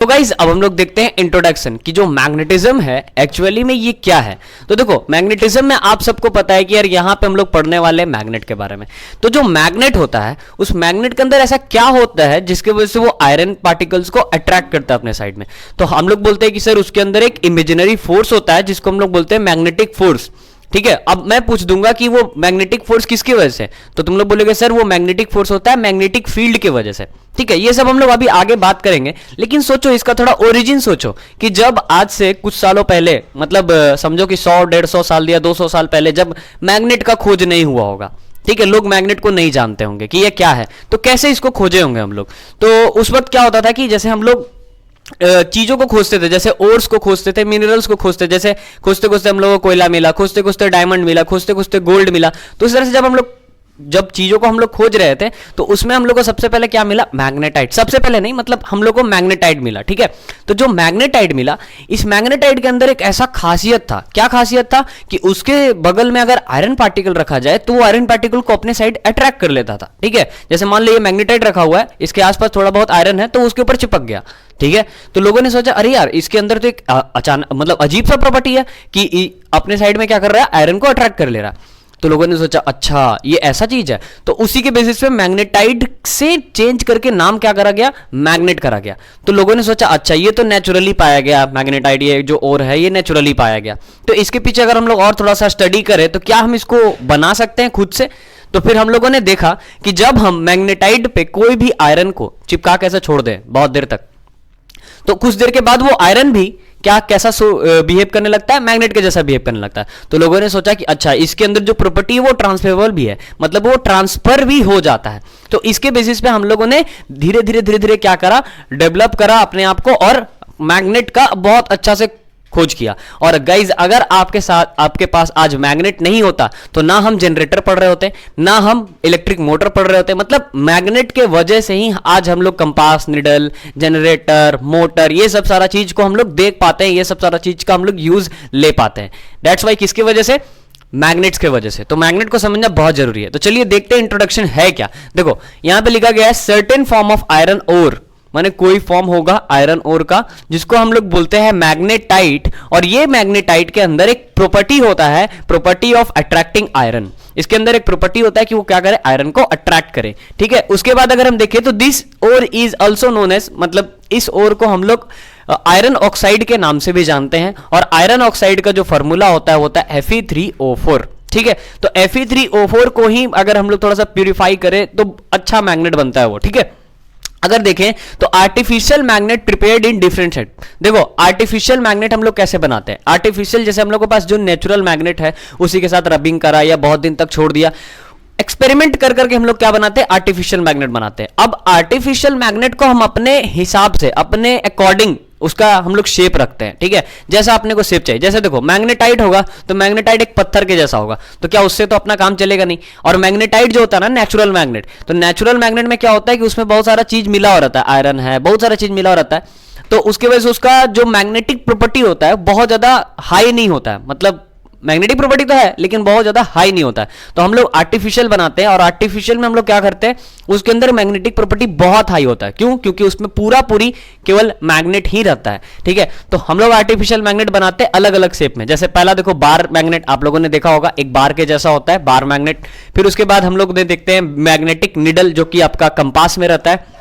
तो गाइज अब हम लोग देखते हैं इंट्रोडक्शन कि जो मैग्नेटिज्म है एक्चुअली में ये क्या है। तो देखो मैग्नेटिज्म में आप सबको पता है कि यार यहाँ पे हम लोग पढ़ने वाले हैं मैग्नेट के बारे में। तो जो मैग्नेट होता है उस मैग्नेट के अंदर ऐसा क्या होता है जिसकी वजह से वो आयरन पार्टिकल्स को अट्रैक्ट करता है अपने साइड में। तो हम लोग बोलते हैं कि सर उसके अंदर एक इमेजिनरी फोर्स होता है जिसको हम लोग बोलते हैं मैग्नेटिक फोर्स। ठीक है, अब मैं पूछ दूंगा कि वो मैग्नेटिक फोर्स किसकी वजह से, तो तुम लोग बोलोगे सर वो मैग्नेटिक फोर्स होता है मैग्नेटिक फील्ड की वजह से। ठीक है, ये सब हम लोग अभी आगे बात करेंगे, लेकिन सोचो इसका थोड़ा ओरिजिन सोचो कि जब आज से कुछ सालों पहले, मतलब समझो कि 100-150 साल या 200 साल पहले जब मैग्नेट का खोज नहीं हुआ होगा, ठीक है, लोग मैग्नेट को नहीं जानते होंगे कि ये क्या है, तो कैसे इसको खोजे होंगे हम लोग। तो उस वक्त क्या होता था कि जैसे हम लोग चीजों को खोजते थे, जैसे ओर्स को खोजते थे, मिनरल्स को खोजते, जैसे खोजते खोजते हम लोगों को कोयला मिला, खोजते खोजते डायमंड मिला, खोजते खोजते गोल्ड मिला। तो इस तरह से जब चीजों को हम लोग खोज रहे थे तो उसमें हम लोग को सबसे पहले क्या मिला, मैग्नेटाइट। सबसे पहले नहीं, मतलब हम लोग को मैग्नेटाइट मिला। ठीक है, तो जो मैग्नेटाइट मिला, इस मैग्नेटाइट के अंदर एक ऐसा खासियत था, क्या खासियत था कि उसके बगल में अगर आयरन पार्टिकल रखा जाए तो वो आयरन पार्टिकल को अपने साइड अट्रैक्ट कर लेता था। ठीक है, जैसे मान लो ये मैग्नेटाइट रखा हुआ है, इसके आसपास थोड़ा बहुत आयरन है तो उसके ऊपर चिपक गया। ठीक है, तो लोगों ने सोचा अरे यार इसके अंदर तो एक अचानक मतलब अजीब सा प्रॉपर्टी है कि अपने साइड में क्या कर रहा है, आयरन को अट्रैक्ट कर ले रहा है। तो लोगों ने सोचा अच्छा ये ऐसा चीज है, तो उसी के बेसिस पे मैग्नेटाइट से चेंज करके नाम क्या करा गया, मैग्नेट करा गया। तो लोगों ने सोचा अच्छा ये तो नेचुरली पाया गया मैग्नेटाइट, ये जो और है ये नेचुरली पाया गया, तो इसके पीछे अगर हम लोग और थोड़ा सा स्टडी करें तो क्या हम इसको बना सकते हैं खुद से। तो फिर हम लोगों ने देखा कि जब हम मैग्नेटाइट पे कोई भी आयरन को चिपका के ऐसे छोड़ दें बहुत देर तक, तो कुछ देर के बाद वो आयरन भी क्या कैसा बिहेव करने लगता है, मैग्नेट के जैसा बिहेव करने लगता है। तो लोगों ने सोचा कि अच्छा इसके अंदर जो प्रॉपर्टी है वो ट्रांसफरेबल भी है, मतलब वो ट्रांसफर भी हो जाता है। तो इसके बेसिस पे हम लोगों ने धीरे धीरे क्या करा, डेवलप करा अपने आप को और मैग्नेट का बहुत अच्छा से खोज किया। और गाइज अगर आपके पास आज मैग्नेट नहीं होता तो ना हम जनरेटर पढ़ रहे होते, ना हम इलेक्ट्रिक मोटर पढ़ रहे होते। मतलब मैग्नेट के वजह से ही आज हम लोग कंपास निडल, जनरेटर, मोटर, ये सब सारा चीज को हम लोग देख पाते हैं, ये सब सारा चीज का हम लोग यूज ले पाते हैं। दैट्स वाई किसकी वजह से, मैग्नेट्स के वजह से। तो मैग्नेट को समझना बहुत जरूरी है। तो चलिए देखते हैं इंट्रोडक्शन है क्या। देखो यहां पे लिखा गया है certain form of iron ore, माने कोई फॉर्म होगा आयरन ओर का जिसको हम लोग बोलते हैं मैग्नेटाइट। और ये मैग्नेटाइट के अंदर एक प्रॉपर्टी होता है, प्रॉपर्टी ऑफ अट्रैक्टिंग आयरन। इसके अंदर एक प्रॉपर्टी होता है कि वो क्या करे, आयरन को अट्रैक्ट करे। ठीक है, उसके बाद अगर हम देखें तो this ore is also known as, मतलब इस ओर को हम लोग आयरन ऑक्साइड के नाम से भी जानते हैं। और आयरन ऑक्साइड का जो फॉर्मूला होता है Fe3O4। ठीक है, तो Fe3O4 को ही अगर हम लोग थोड़ा सा प्यूरिफाई करें तो अच्छा मैग्नेट बनता है वो। ठीक है, अगर देखें तो artificial magnet prepared in different set. देखो आर्टिफिशियल मैग्नेट हम लोग कैसे बनाते हैं, आर्टिफिशियल जैसे हम लोग के पास जो नेचुरल मैग्नेट है उसी के साथ रबिंग करा या बहुत दिन तक छोड़ दिया, एक्सपेरिमेंट कर करके हम लोग क्या बनाते हैं, आर्टिफिशियल मैग्नेट बनाते हैं। अब आर्टिफिशियल मैग्नेट को हम अपने हिसाब से, अपने अकॉर्डिंग उसका हम लोग शेप रखते हैं। ठीक है, जैसा अपने को शेप चाहिए। जैसे देखो मैग्नेटाइट होगा तो मैग्नेटाइट एक पत्थर के जैसा होगा, तो क्या उससे तो अपना काम चलेगा नहीं। और मैग्नेटाइट जो होता है ना नेचुरल मैग्नेट, तो नेचुरल मैग्नेट में क्या होता है कि उसमें बहुत सारा चीज मिला हो रहता है, आयरन है, बहुत सारा चीज मिला हो रहता है, तो उसके वजह से उसका जो मैग्नेटिक प्रॉपर्टी होता है बहुत ज्यादा हाई नहीं होता है। मतलब मैग्नेटिक प्रॉपर्टी तो है लेकिन बहुत ज्यादा हाई नहीं होता है। तो हम लोग आर्टिफिशियल बनाते हैं और आर्टिफिशियल में हम लोग क्या करते हैं, उसके अंदर मैग्नेटिक प्रॉपर्टी बहुत हाई होता है। क्यों, क्योंकि उसमें पूरी केवल मैग्नेट ही रहता है। ठीक है, तो हम लोग आर्टिफिशियल मैग्नेट बनाते हैं अलग अलग शेप में। जैसे पहला देखो बार मैग्नेट, आप लोगों ने देखा होगा एक बार के जैसा होता है बार मैग्नेट। फिर उसके बाद हम लोग देखते हैं मैग्नेटिक निडल जो कि आपका कंपास में रहता है।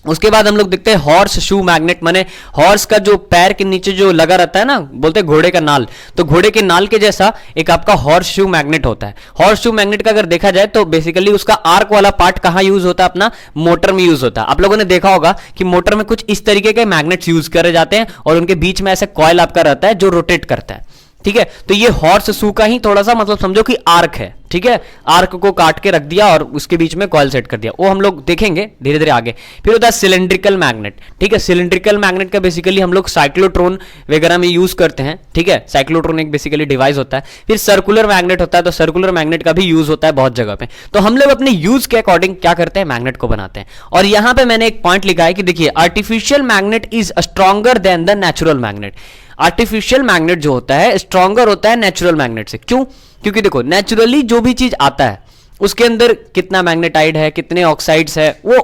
उसके बाद हम लोग देखते हैं हॉर्स शू मैग्नेट, माने हॉर्स का जो पैर के नीचे जो लगा रहता है ना, बोलते हैं घोड़े का नाल, तो घोड़े के नाल के जैसा एक आपका हॉर्स शू मैग्नेट होता है। हॉर्स शू मैग्नेट का अगर देखा जाए तो बेसिकली उसका आर्क वाला पार्ट कहां यूज होता है, अपना मोटर में यूज होता है। आप लोगों ने देखा होगा कि मोटर में कुछ इस तरीके के मैग्नेट्स यूज करे जाते हैं और उनके बीच में ऐसा कॉइल आपका रहता है जो रोटेट करता है। ठीक है, तो ये हॉर्स शू का ही थोड़ा सा मतलब समझो कि आर्क है। ठीक है, आर्क को काट के रख दिया और उसके बीच में कॉइल सेट कर दिया, वो हम लोग देखेंगे धीरे धीरे आगे। फिर होता है सिलेंड्रिकल मैग्नेट। ठीक है, सिलेंड्रिकल मैग्नेट का बेसिकली हम लोग साइक्लोट्रॉन वगैरह में यूज करते हैं। ठीक है, साइक्लोट्रॉन एक बेसिकली डिवाइस होता है। फिर सर्कुलर मैग्नेट होता है, तो सर्कुलर मैग्नेट का भी यूज होता है बहुत जगह पे। तो हम लोग अपने यूज के अकॉर्डिंग क्या करते हैं, मैग्नेट को बनाते हैं। और यहां पे मैंने एक पॉइंट लिखा है कि देखिए artificial magnet is stronger than the natural magnet. Artificial magnet जो होता है स्ट्रॉन्गर होता है नेचुरल मैग्नेट से। क्यों, क्योंकि देखो नेचुरली जो भी चीज आता है उसके अंदर कितना मैग्नेटाइड है, कितने ऑक्साइड्स है, वो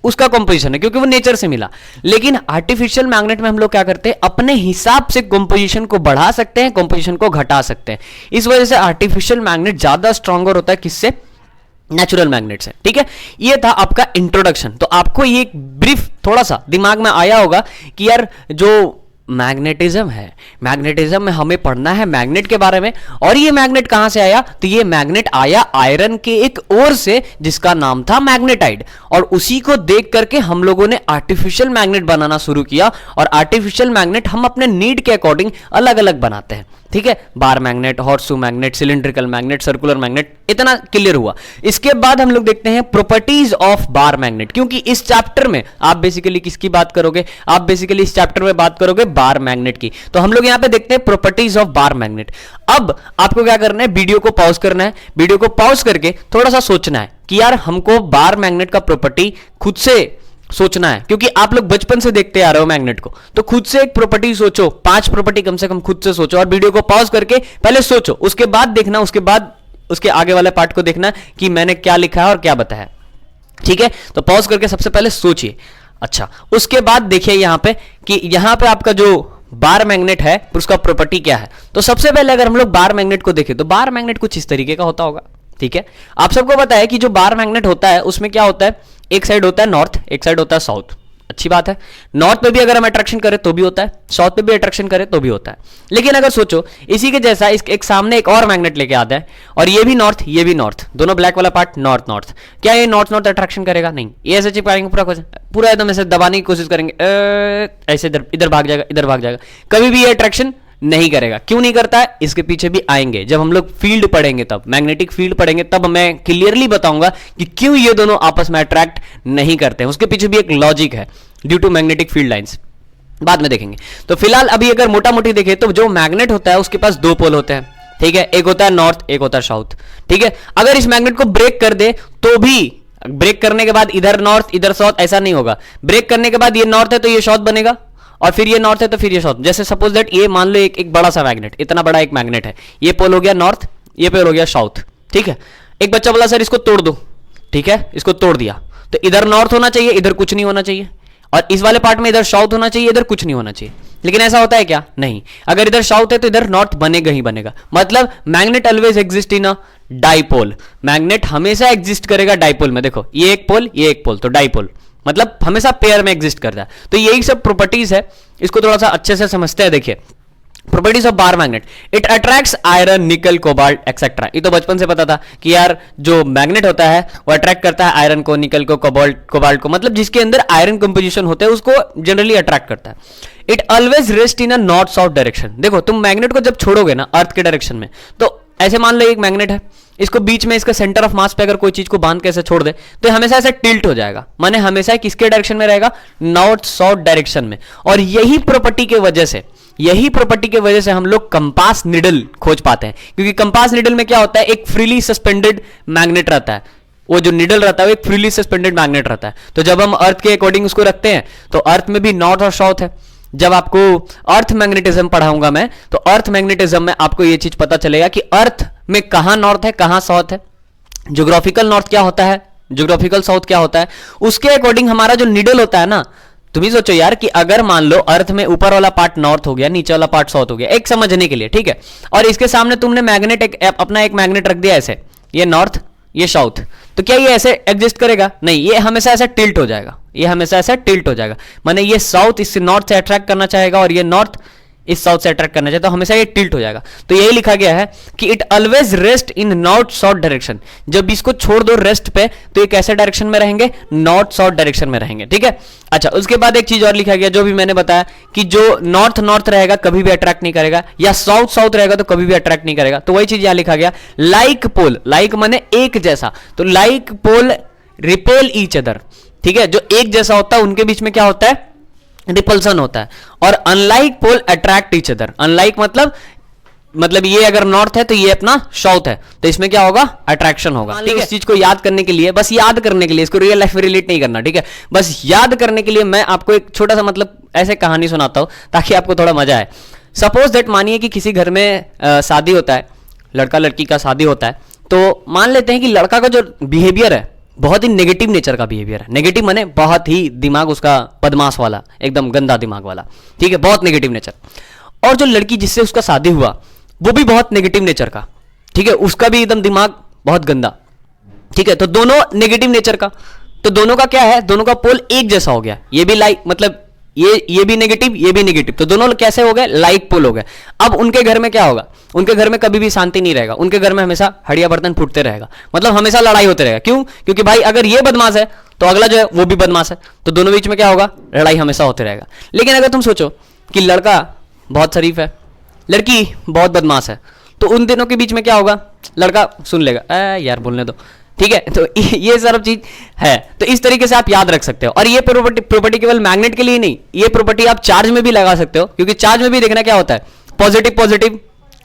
उसका कंपोजिशन है, क्योंकि वो नेचर से मिला। लेकिन आर्टिफिशियल मैग्नेट में हम लोग क्या करते हैं, अपने हिसाब से कंपोजिशन को बढ़ा सकते हैं, कंपोजिशन को घटा सकते हैं। इस वजह से आर्टिफिशियल मैग्नेट ज्यादा स्ट्रॉन्गर होता है किससे, नेचुरल मैग्नेट से। ठीक है, ये था आपका इंट्रोडक्शन। तो आपको ये ब्रीफ थोड़ा सा दिमाग में आया होगा कि यार जो मैग्नेटिज्म है, मैग्नेटिज्म में हमें पढ़ना है मैग्नेट के बारे में। और ये मैग्नेट कहां से आया, तो ये मैग्नेट आया आयरन के एक ओर से जिसका नाम था मैग्नेटाइड, और उसी को देख करके हम लोगों ने आर्टिफिशियल मैग्नेट बनाना शुरू किया। और आर्टिफिशियल मैग्नेट हम अपने नीड के अकॉर्डिंग अलग अलग बनाते हैं। ठीक है, bar magnet, horseshoe magnet, cylindrical magnet, circular magnet, इतना क्लियर हुआ। इसके बाद हम लोग देखते हैं प्रॉपर्टीज ऑफ बार मैग्नेट, क्योंकि इस चैप्टर में आप बेसिकली किसकी बात करोगे, आप बेसिकली इस चैप्टर में बात करोगे बार मैग्नेट की। तो हम लोग यहां पे देखते हैं प्रॉपर्टीज ऑफ बार मैग्नेट। अब आपको क्या करना है, वीडियो को पॉज करना है, वीडियो को पॉज करके थोड़ा सा सोचना है कि यार हमको बार मैग्नेट का प्रॉपर्टी खुद से सोचना है, क्योंकि आप लोग बचपन से देखते आ रहे हो मैग्नेट को। तो खुद से एक प्रॉपर्टी सोचो, 5 प्रॉपर्टी कम से कम खुद से सोचो, और वीडियो को पॉज करके पहले सोचो, उसके बाद देखना, उसके बाद उसके आगे वाले पार्ट को देखना कि मैंने क्या लिखा है और क्या बताया। ठीक है, तो पॉज करके सबसे पहले सोचिए। अच्छा, उसके बाद देखिए यहां पे कि यहां पे आपका जो बार मैग्नेट है उसका प्रॉपर्टी क्या है। तो सबसे पहले अगर हम लोग बार मैग्नेट को देखें तो बार मैग्नेट कुछ इस तरीके का होता होगा। ठीक है, आप सबको पता है कि जो बार मैग्नेट होता है उसमें क्या होता है, एक साइड होता है नॉर्थ, एक साइड होता है साउथ। अच्छी बात है, नॉर्थ पे भी अगर हम अट्रैक्शन करें तो भी होता है, साउथ पे भी अट्रैक्शन करें तो भी होता है। लेकिन अगर सोचो इसी के जैसा एक सामने एक और मैग्नेट लेके आता है, और ये भी नॉर्थ, ये भी नॉर्थ, दोनों ब्लैक वाला पार्ट नॉर्थ नॉर्थ, क्या ये नॉर्थ नॉर्थ अट्रैक्शन करेगा? नहीं, ये ऐसे चिपकाएंगे पूरा पूरा एकदम ऐसे दबाने की कोशिश करेंगे, ऐसे इधर भाग जाएगा, इधर भाग जाएगा, कभी भी ये अट्रैक्शन नहीं करेगा। क्यों नहीं करता है, इसके पीछे भी आएंगे जब हम लोग फील्ड पढ़ेंगे, तब मैग्नेटिक फील्ड पढ़ेंगे, तब मैं क्लियरली बताऊंगा कि क्यों ये दोनों आपस में अट्रैक्ट नहीं करते हैं। उसके पीछे भी एक लॉजिक है, due to magnetic field lines, बाद में देखेंगे। तो फिलहाल अभी अगर मोटा मोटी देखें तो जो मैग्नेट होता है उसके पास 2 पोल होते हैं। ठीक है, एक होता है नॉर्थ, एक होता है साउथ। ठीक है, अगर इस मैग्नेट को ब्रेक कर दे तो भी, ब्रेक करने के बाद इधर नॉर्थ इधर साउथ ऐसा नहीं होगा। ब्रेक करने के बाद ये नॉर्थ है तो ये साउथ बनेगा, और फिर ये नॉर्थ है तो फिर ये साउथ। जैसे सपोज दैट ये मान लो एक बड़ा सा मैग्नेट, इतना बड़ा एक मैग्नेट है, ये पोल हो गया नॉर्थ, ये पोल हो गया साउथ। ठीक है, एक बच्चा बोला सर इसको तोड़ दो। ठीक है, इसको तोड़ दिया तो इधर नॉर्थ होना चाहिए, इधर कुछ नहीं होना चाहिए, और इस वाले पार्ट में इधर साउथ होना चाहिए, इधर कुछ नहीं होना चाहिए। लेकिन ऐसा होता है क्या? नहीं। अगर इधर साउथ है तो इधर नॉर्थ बनेगा ही बनेगा। मतलब मैग्नेट ऑलवेज एग्जिस्ट इन अ डाइपोल, मैग्नेट हमेशा एग्जिस्ट करेगा डाइपोल में। देखो ये एक पोल, ये एक पोल, तो डाइपोल मतलब हमेशा पेयर में एग्जिस्ट करता है। तो यही सब प्रॉपर्टीज है, इसको थोड़ा सा अच्छे से समझते हैं। देखिए properties of bar magnet, it attracts iron, निकल, कोबाल्ट एक्सेट्रा। ये तो बचपन से पता था कि यार जो मैग्नेट होता है वो अट्रैक्ट करता है आयरन को, निकल को, कोबाल्ट को, मतलब जिसके अंदर आयरन कंपोजिशन होता है उसको जनरली अट्रैक्ट करता है। It always rest in a north south direction. देखो तुम मैग्नेट को जब छोड़ोगे ना अर्थ के डायरेक्शन में, तो ऐसे मान लो एक मैग्नेट है, इसको बीच में इसका सेंटर ऑफ मास पे अगर कोई चीज को बांध के ऐसे छोड़ दे तो हमेशा ऐसे टिल्ट हो जाएगा, माने हमेशा किसके डायरेक्शन में रहेगा? नॉर्थ साउथ डायरेक्शन में। और यही प्रॉपर्टी के वजह से हम लोग कंपास निडल खोज पाते हैं, क्योंकि कंपास निडल में क्या होता है, एक फ्रीली सस्पेंडेड मैग्नेट रहता है। वो जो निडल रहता है वो एक फ्रीली सस्पेंडेड मैग्नेट रहता है। तो जब हम अर्थ के अकॉर्डिंग उसको रखते हैं तो अर्थ में भी नॉर्थ और साउथ है। जब आपको अर्थ मैग्नेटिज्म पढ़ाऊंगा मैं, तो अर्थ मैग्नेटिज्म में आपको यह चीज पता चलेगा कि अर्थ में कहां नॉर्थ है, कहां साउथ है, ज्योग्राफिकल नॉर्थ क्या होता है, ज्योग्राफिकल साउथ क्या होता है। उसके अकॉर्डिंग हमारा जो निडल होता है ना, तुम ही सोचो यार कि अगर मान लो अर्थ में ऊपर वाला पार्ट नॉर्थ हो गया, नीचे वाला पार्ट साउथ हो गया, एक समझने के लिए, ठीक है, और इसके सामने तुमने मैग्नेट अपना एक मैग्नेट रख दिया ऐसे, ये नॉर्थ ये साउथ, तो क्या ये ऐसे एग्जिस्ट करेगा? नहीं, ये हमेशा ऐसा टिल्ट हो जाएगा, ये हमेशा ऐसा टिल्ट हो जाएगा। माने ये साउथ इससे नॉर्थ से अट्रैक्ट करना चाहेगा और ये नॉर्थ इस साउथ से अट्रैक्ट करना चाहिए, तो हमेशा ये टिल्ट हो जाएगा। तो यही लिखा गया है कि it always rest in north south direction. जब इसको छोड़ दो रेस्ट पे तो ये कैसे डायरेक्शन में रहेंगे? नॉर्थ साउथ डायरेक्शन में रहेंगे। ठीक है, अच्छा उसके बाद एक चीज और लिखा गया जो भी मैंने बताया कि जो नॉर्थ नॉर्थ रहेगा कभी भी अट्रैक्ट नहीं करेगा, या साउथ साउथ रहेगा तो कभी भी अट्रैक्ट नहीं करेगा। तो वही चीज यहां लिखा गया, लाइक पोल, लाइक माने एक जैसा, तो like pole repel each other. ठीक है, जो एक जैसा होता है उनके बीच में क्या होता है? रिपल्सन होता है। और unlike pole attract each other. Unlike मतलब ये अगर नॉर्थ है तो ये अपना साउथ है, तो इसमें क्या होगा? अट्रैक्शन होगा। ठीक है, इस चीज को याद करने के लिए, बस याद करने के लिए, इसको रियल लाइफ में रिलेट नहीं करना, ठीक है, बस याद करने के लिए मैं आपको एक छोटा सा मतलब ऐसे कहानी सुनाता हूं ताकि आपको थोड़ा मजा आए। सपोज दैट मानिए कि किसी घर में शादी होता है, लड़का लड़की का शादी होता है, तो मान लेते हैं कि लड़का का जो बिहेवियर है बहुत ही नेगेटिव नेचर का बिहेवियर है। नेगेटिव माने बहुत ही दिमाग उसका बदमाश वाला, एकदम गंदा दिमाग वाला, ठीक है, बहुत नेगेटिव नेचर। और जो लड़की जिससे उसका शादी हुआ वो भी बहुत नेगेटिव नेचर का, ठीक है, उसका भी एकदम दिमाग बहुत गंदा, ठीक है। तो दोनों नेगेटिव नेचर का, तो दोनों का क्या है, दोनों का पोल एक जैसा हो गया। ये भी लाइक मतलब ये भी नेगेटिव, ये भी नेगेटिव, तो दोनों कैसे हो गए, लाइक पोल हो गए। अब उनके घर में क्या होगा, उनके घर में कभी भी शांति नहीं रहेगा, उनके घर में हमेशा हड़िया बर्तन फूटते रहेगा, मतलब हमेशा लड़ाई होते रहेगा। क्यों? क्योंकि भाई अगर ये बदमाश है तो अगला जो है वो भी बदमाश है, तो दोनों बीच में क्या होगा, लड़ाई हमेशा होते रहेगा। लेकिन अगर तुम सोचो कि लड़का बहुत शरीफ है, लड़की बहुत बदमाश है, तो उन दोनों के बीच में क्या होगा, लड़का सुन लेगा, यार बोलने दो, ठीक है। तो ये सारी चीज है, तो इस तरीके से आप याद रख सकते हो। और ये प्रॉपर्टी केवल मैग्नेट के लिए नहीं, ये प्रॉपर्टी आप चार्ज में भी लगा सकते हो, क्योंकि चार्ज में भी देखना क्या होता है, पॉजिटिव पॉजिटिव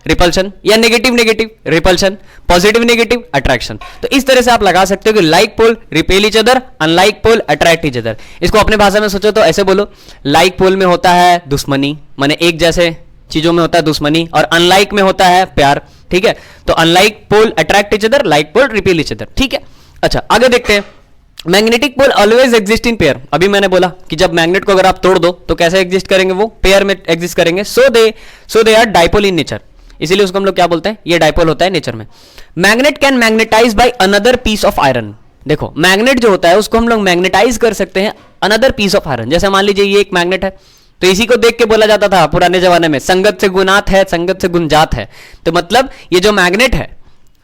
रिपल्शन या negative negative repulsion, positive negative attraction. तो इस तरह से आप लगा सकते हो कि like pole repel each other, unlike pole attract each other. इसको अपने भाषा में सोचो तो ऐसे बोलो, लाइक पोल में होता है दुश्मनी, माने एक जैसे चीजों में होता है दुश्मनी, और अनलाइक में होता है प्यार, ठीक है। तो unlike pole attract each other, like pole repel each other, ठीक है। अच्छा आगे देखते हैं, magnetic pole always exist in pair. अभी मैंने बोला कि जब मैग्नेट को अगर आप तोड़ दो तो कैसे एग्जिस्ट करेंगे, वो पेयर में एग्जिस्ट करेंगे। So they are dipole in nature, इसीलिए उसको हम लोग क्या बोलते हैं, ये डाइपोल होता है नेचर में। Magnet can magnetize by another piece of iron. देखो मैग्नेट जो होता है उसको हम लोग मैग्नेटाइज कर सकते हैं अनदर पीस ऑफ आयरन। जैसे मान लीजिए ये एक मैग्नेट है, तो इसी को देख के बोला जाता था पुराने जमाने में, संगत से गुनात है, संगत से गुंजात है। तो मतलब ये जो मैग्नेट है,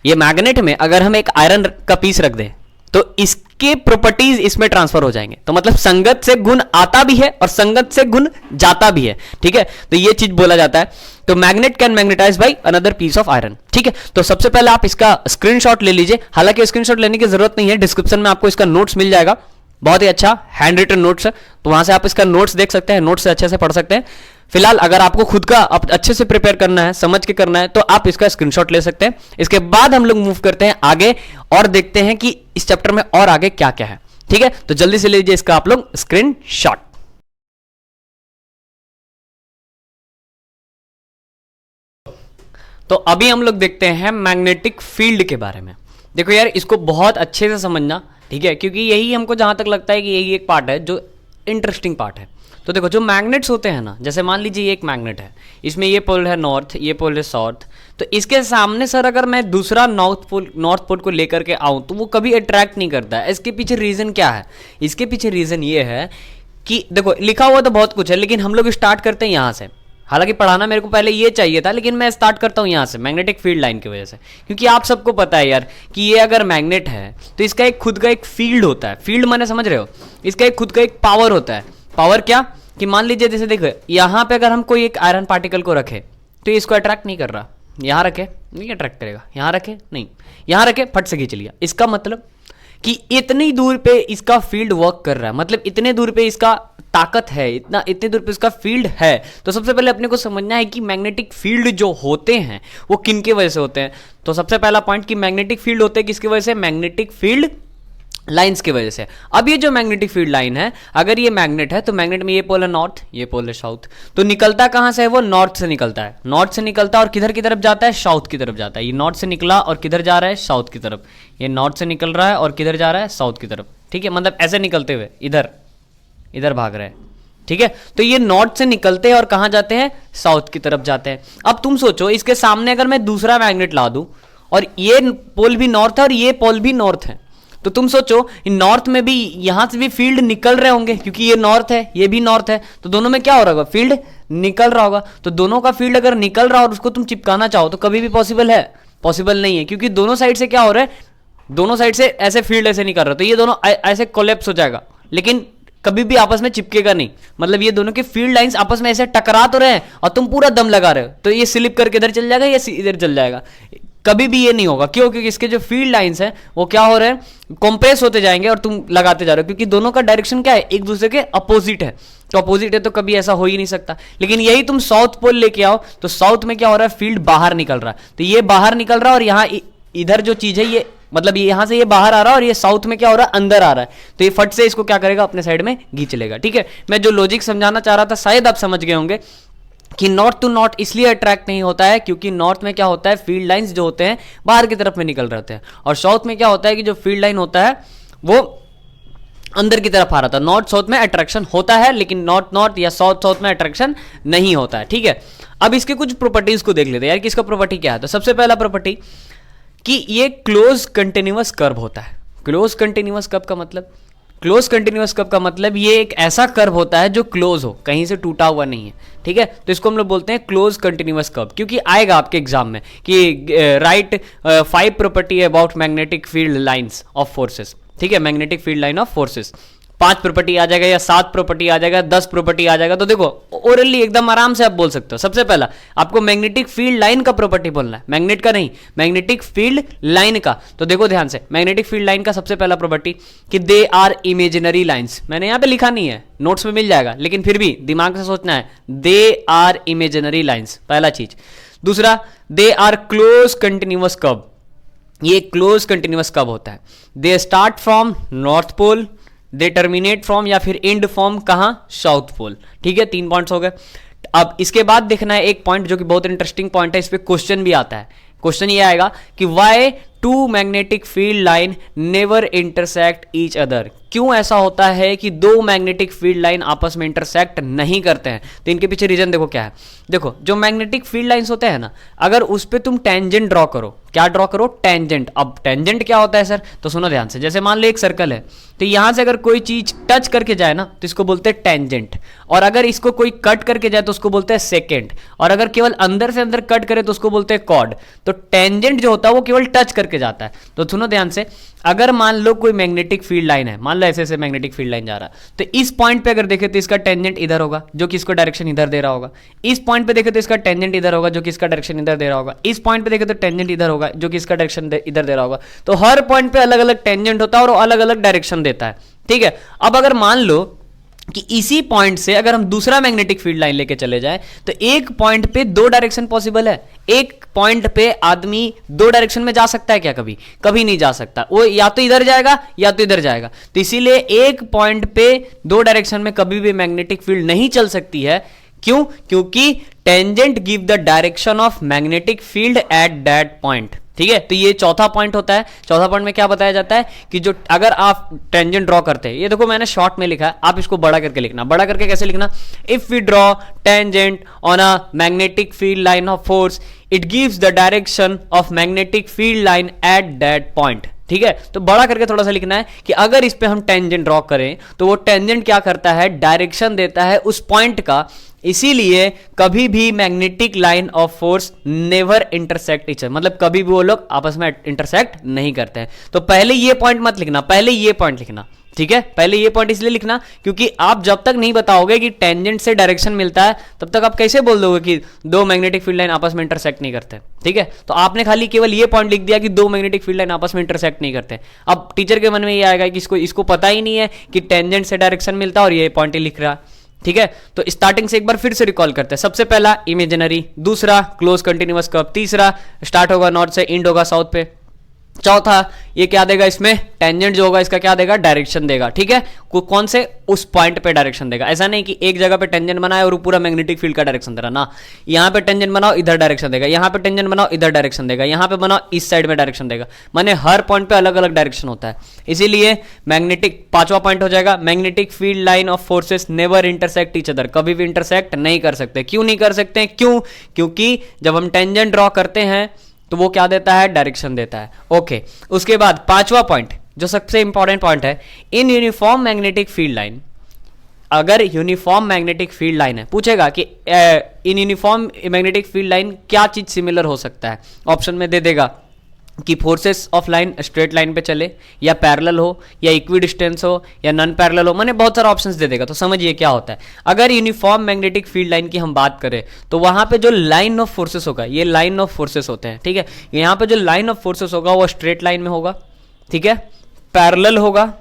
ये मैग्नेट में अगर हम एक आयरन का पीस रख दें तो इसके प्रॉपर्टीज इसमें ट्रांसफर हो जाएंगे। तो मतलब संगत से गुण आता भी है और संगत से गुण जाता भी है, ठीक है। तो ये चीज बोला जाता है। तो magnet can magnetize by another piece of iron, ठीक है। तो सबसे पहले आप इसका स्क्रीनशॉट ले लीजिए, हालांकि स्क्रीनशॉट लेने की जरूरत नहीं है, डिस्क्रिप्शन में आपको इसका नोट्स मिल जाएगा, बहुत ही अच्छा हैंड रिटन नोट्स है, तो वहां से आप इसका नोट्स देख सकते हैं, नोट्स से अच्छे से पढ़ सकते हैं। फिलहाल अगर आपको खुद का अच्छे से प्रिपेयर करना है, समझ के करना है, तो आप इसका स्क्रीनशॉट ले सकते हैं। इसके बाद हम लोग मूव करते हैं आगे और देखते हैं कि इस चैप्टर में और आगे क्या क्या है, ठीक है। तो जल्दी से लीजिए इसका आप लोग स्क्रीनशॉट। तो अभी हम लोग देखते हैं मैग्नेटिक फील्ड के बारे में। देखो यार इसको बहुत अच्छे से समझना, ठीक है, क्योंकि यही हमको जहां तक लगता है कि यही एक पार्ट है जो इंटरेस्टिंग पार्ट है। तो देखो जो मैग्नेट्स होते हैं ना, जैसे मान लीजिए ये एक मैग्नेट है, इसमें ये पोल है नॉर्थ, ये पोल है साउथ, तो इसके सामने सर अगर मैं दूसरा नॉर्थ पोल को लेकर के आऊं तो वो कभी अट्रैक्ट नहीं करता है। इसके पीछे रीजन क्या है? इसके पीछे रीजन ये है कि देखो लिखा हुआ तो बहुत कुछ है, लेकिन हम लोग स्टार्ट करते हैं यहाँ से। हालांकि पढ़ाना मेरे को पहले ये चाहिए था, लेकिन मैं स्टार्ट करता हूँ यहाँ से, मैग्नेटिक फील्ड लाइन की वजह से, क्योंकि आप सबको पता है यार कि ये अगर मैग्नेट है तो इसका एक खुद का एक फील्ड होता है। फील्ड माने समझ रहे हो, इसका एक खुद का एक पावर होता है। पावर क्या कि मान लीजिए जैसे देखो यहाँ पे अगर हम कोई एक आयरन पार्टिकल को रखे तो इसको अट्रैक्ट नहीं कर रहा, यहाँ रखे नहीं अट्रैक्ट करेगा, यहाँ रखे नहीं, यहाँ रखे फट से खींच लिया। इसका मतलब कि इतनी दूर पे इसका फील्ड वर्क कर रहा है, मतलब इतने दूर पे इसका ताकत है, इतने दूर पे इसका फील्ड है। तो सबसे पहले अपने को समझना है कि मैग्नेटिक फील्ड जो होते हैं वो किन की वजह से होते हैं। तो सबसे पहला पॉइंट कि मैग्नेटिक फील्ड होते हैं किसकी वजह से? मैग्नेटिक फील्ड लाइंस की वजह से। अब ये जो मैग्नेटिक फील्ड लाइन है, अगर ये मैग्नेट है तो मैग्नेट में ये पोल है नॉर्थ, ये पोल है साउथ, तो निकलता कहां से है? वो नॉर्थ से निकलता है। नॉर्थ से निकलता है और किधर की तरफ जाता है? साउथ की तरफ जाता है। ये नॉर्थ से निकला और किधर जा रहा है? साउथ की तरफ। ये नॉर्थ से निकल रहा है और किधर जा रहा है? साउथ की तरफ, ठीक है। मतलब ऐसे निकलते हुए इधर इधर भाग रहे हैं, ठीक है। तो ये नॉर्थ से निकलते हैं और कहां जाते हैं? साउथ की तरफ जाते हैं। अब तुम सोचो इसके सामने अगर मैं दूसरा मैग्नेट ला दूं और ये पोल भी नॉर्थ है और ये पोल भी नॉर्थ है, तो तुम सोचो नॉर्थ में भी यहां से भी फील्ड निकल रहे होंगे, क्योंकि ये नॉर्थ है ये भी नॉर्थ है, तो दोनों में क्या हो रहा होगा? फील्ड निकल रहा होगा। तो दोनों का फील्ड अगर निकल रहा और उसको तुम चिपकाना चाहो तो कभी भी पॉसिबल है? पॉसिबल नहीं है, क्योंकि दोनों साइड से क्या हो रहा है? दोनों साइड से ऐसे फील्ड ऐसे नहीं कर रहा, तो ये दोनों ऐसे कोलैप्स हो जाएगा, लेकिन कभी भी आपस में चिपकेगा नहीं। मतलब ये दोनों के फील्ड लाइंस आपस में ऐसे टकरा तो रहे हैं और तुम पूरा दम लगा रहे हो, तो ये स्लिप करके इधर चल जाएगा या इधर चल जाएगा, कभी भी ये नहीं होगा। क्यों? क्योंकि इसके जो फील्ड लाइंस हैं वो क्या हो रहे हैं? कंप्रेस होते जाएंगे और तुम लगाते जा रहे हो, क्योंकि दोनों का डायरेक्शन क्या है? एक दूसरे के अपोजिट है। तो अपोजिट है तो कभी ऐसा हो ही नहीं सकता। लेकिन यही तुम साउथ पोल लेके आओ तो साउथ में क्या हो रहा है? फील्ड बाहर निकल रहा है। तो ये बाहर निकल रहा है और यहाँ इधर जो चीज है ये मतलब ये यहां से ये बाहर आ रहा है और ये साउथ में क्या हो रहा है? अंदर आ रहा है। तो ये फट से इसको क्या करेगा? अपने साइड में खींच लेगा, ठीक है। मैं जो लॉजिक समझाना चाह रहा था शायद आप समझ गए होंगे कि नॉर्थ टू नॉर्थ इसलिए अट्रैक्ट नहीं होता है क्योंकि नॉर्थ में क्या होता है? फील्ड लाइंस जो होते हैं बाहर की तरफ में निकल रहे होते हैं, और साउथ में क्या होता है कि जो फील्ड लाइन होता है वो अंदर की तरफ आ रहा था। नॉर्थ साउथ में अट्रैक्शन होता है, लेकिन नॉर्थ नॉर्थ या साउथ साउथ में अट्रैक्शन नहीं होता है, ठीक है। अब इसके कुछ प्रॉपर्टीज को देख लेते हैं यार कि इसका प्रॉपर्टी क्या है। तो सबसे पहला प्रॉपर्टी कि ये क्लोज कंटिन्यूअस कर्व होता है। क्लोज कंटिन्यूअस कर्व का मतलब, क्लोज कंटिन्यूअस कर्व का मतलब ये एक ऐसा कर्व होता है जो क्लोज हो, कहीं से टूटा हुआ नहीं है, ठीक है। तो इसको हम लोग बोलते हैं क्लोज कंटिन्यूअस कर्व, क्योंकि आएगा आपके एग्जाम में कि write 5 property about magnetic field lines of forces, ठीक है, magnetic field line of forces. 5 property आ जाएगा या 7 प्रॉपर्टी आ जाएगा, 10 प्रॉपर्टी आ जाएगा। तो देखो ओरली एकदम आराम से आप बोल सकते हो। सबसे पहला आपको मैग्नेटिक फील्ड लाइन का प्रॉपर्टी बोलना है, मैग्नेट का नहीं, मैग्नेटिक फील्ड लाइन का। तो देखो ध्यान से, मैग्नेटिक फील्ड लाइन का सबसे पहला प्रॉपर्टी कि दे आर इमेजिनरी लाइंस। मैंने यहां पे लिखा नहीं है, नोट्स में मिल जाएगा, लेकिन फिर भी दिमाग से सोचना है, दे आर इमेजिनरी लाइंस, पहला चीज। दूसरा, they are close continuous curve, ये क्लोज कंटिन्यूअस कर्व होता है। They start from north pole, they terminate from या फिर एंड फ्रॉम कहां, साउथ पोल, ठीक है। 3 पॉइंट्स हो गए। अब इसके बाद देखना है एक पॉइंट जो कि बहुत इंटरेस्टिंग पॉइंट है, इस पे क्वेश्चन भी आता है। क्वेश्चन ये आएगा कि why 2 magnetic field line never intersect each other. क्यों ऐसा होता है कि 2 मैग्नेटिक फील्ड लाइन आपस में इंटरसेक्ट नहीं करते हैं। तो इनके पीछे रीजन देखो क्या है। देखो जो मैग्नेटिक फील्ड लाइंस होते हैं ना, अगर उस पर तुम टेंजेंट ड्रॉ करो, क्या ड्रॉ करो, टेंजेंट। अब टेंजेंट क्या होता है सर, तो सुनो ध्यान से। जैसे मान लो एक सर्कल है, तो यहां से अगर कोई चीज टच करके जाए ना तो इसको बोलते हैं टेंजेंट, और अगर इसको कोई कट करके जाए तो उसको बोलते हैं सेकेंड, और अगर केवल अंदर से अंदर कट करे तो उसको बोलते हैं कॉर्ड। तो टेंजेंट जो होता है वो केवल टच करके जाता है। तो सुनो ध्यान से, अगर मान लो कोई मैग्नेटिक फील्ड लाइन है, मान लो ऐसे ऐसे मैग्नेटिक फील्ड लाइन जा रहा है, तो इस पॉइंट पे अगर देखे तो इसका टेंजेंट इधर होगा जो कि इसको डायरेक्शन इधर दे रहा होगा। इस पॉइंट पे देखे तो इसका टेंजेंट इधर होगा जो कि इसका डायरेक्शन इधर दे रहा होगा। इस पॉइंट पे देखे तो टेंजेंट इधर होगा जो कि इसका डायरेक्शन इधर दे रहा होगा। तो हर पॉइंट पे अलग अलग टेंजेंट होता है और अलग अलग डायरेक्शन देता है, ठीक है। अब अगर मान लो कि इसी पॉइंट से अगर हम दूसरा मैग्नेटिक फील्ड लाइन लेके चले जाएं, तो एक पॉइंट पे 2 डायरेक्शन पॉसिबल है। एक पॉइंट पे आदमी 2 डायरेक्शन में जा सकता है क्या, कभी कभी नहीं जा सकता। वो या तो इधर जाएगा या तो इधर जाएगा। तो इसीलिए एक पॉइंट पे 2 डायरेक्शन में कभी भी मैग्नेटिक फील्ड नहीं चल सकती है। क्यों, क्योंकि tangent give the direction of magnetic field at that point, ठीक है। तो ये चौथा पॉइंट होता है। चौथा पॉइंट में क्या बताया जाता है कि जो अगर आप टेंजेंट ड्रॉ करते हैं, ये देखो मैंने शॉर्ट में लिखा है, आप इसको बड़ा करके लिखना। बड़ा करके कैसे लिखना, if we draw tangent on a magnetic field line of force it gives the direction of magnetic field line at that point, ठीक है। तो बड़ा करके थोड़ा सा लिखना है कि अगर इस पे हम टेंजेंट ड्रॉ करें तो वो टेंजेंट क्या करता है, डायरेक्शन देता है उस पॉइंट का। इसीलिए कभी भी magnetic line of force never intersect each other, मतलब कभी भी वो लोग आपस में इंटरसेक्ट नहीं करते हैं। तो पहले ये पॉइंट मत लिखना, पहले ये पॉइंट लिखना, ठीक है। पहले ये पॉइंट इसलिए लिखना क्योंकि आप जब तक नहीं बताओगे कि टेंजेंट से डायरेक्शन मिलता है, तब तक आप कैसे बोल दोगे कि 2 मैग्नेटिक फील्ड लाइन आपस में इंटरसेक्ट नहीं करते, ठीक है। तो आपने खाली केवल ये पॉइंट लिख दिया कि 2 मैग्नेटिक फील्ड लाइन आपस में इंटरसेक्ट नहीं करते। अब टीचर के मन में ये आएगा कि इसको पता ही नहीं है कि टेंजेंट से डायरेक्शन मिलता है और ये पॉइंट ही लिख रहा, ठीक है। तो स्टार्टिंग से एक बार फिर से रिकॉल करते हैं। सबसे पहला इमेजिनरी, दूसरा क्लोज कंटिन्यूअस कर्व, तीसरा स्टार्ट होगा नॉर्थ से एंड होगा साउथ पे, चौथा ये क्या देगा, इसमें टेंजेंट जो होगा इसका क्या देगा, डायरेक्शन देगा, ठीक है। कौन से, उस पॉइंट पे डायरेक्शन देगा। ऐसा नहीं कि एक जगह पे टेंजेंट बनाए और पूरा मैग्नेटिक फील्ड का डायरेक्शन दे रहा ना, यहाँ पे टेंजेंट बनाओ इधर डायरेक्शन देगा, यहाँ पे टेंजेंट बनाओ इधर डायरेक्शन देगा, यहाँ पे बनाओ इस साइड में डायरेक्शन देगा। माने हर पॉइंट पे अलग अलग डायरेक्शन होता है। इसीलिए मैग्नेटिक, 5वां पॉइंट हो जाएगा, magnetic field line of forces never intersect each other, कभी भी इंटरसेक्ट नहीं कर सकते। क्यों नहीं कर सकते, क्यों, क्योंकि जब हम टेंजेंट ड्रॉ करते हैं तो वो क्या देता है, डायरेक्शन देता है। ओके, उसके बाद 5वां पॉइंट जो सबसे इंपॉर्टेंट पॉइंट है, in uniform magnetic field line, अगर यूनिफॉर्म मैग्नेटिक फील्ड लाइन है, पूछेगा कि in uniform magnetic field line क्या चीज सिमिलर हो सकता है। ऑप्शन में दे देगा कि forces of line straight line पे चले, या पैरेलल हो, या इक्वी डिस्टेंस हो, या नॉन पैरेलल हो, माने बहुत सारा ऑप्शंस दे देगा। तो समझिए क्या होता है। अगर यूनिफॉर्म मैग्नेटिक फील्ड लाइन की हम बात करें तो वहां पे जो लाइन ऑफ फोर्सेस होगा, ये लाइन ऑफ फोर्सेस होते हैं, ठीक है। यहाँ पे जो लाइन ऑफ फोर्सेस होगा वो स्ट्रेट लाइन में होगा, ठीक है, पैरेलल होगा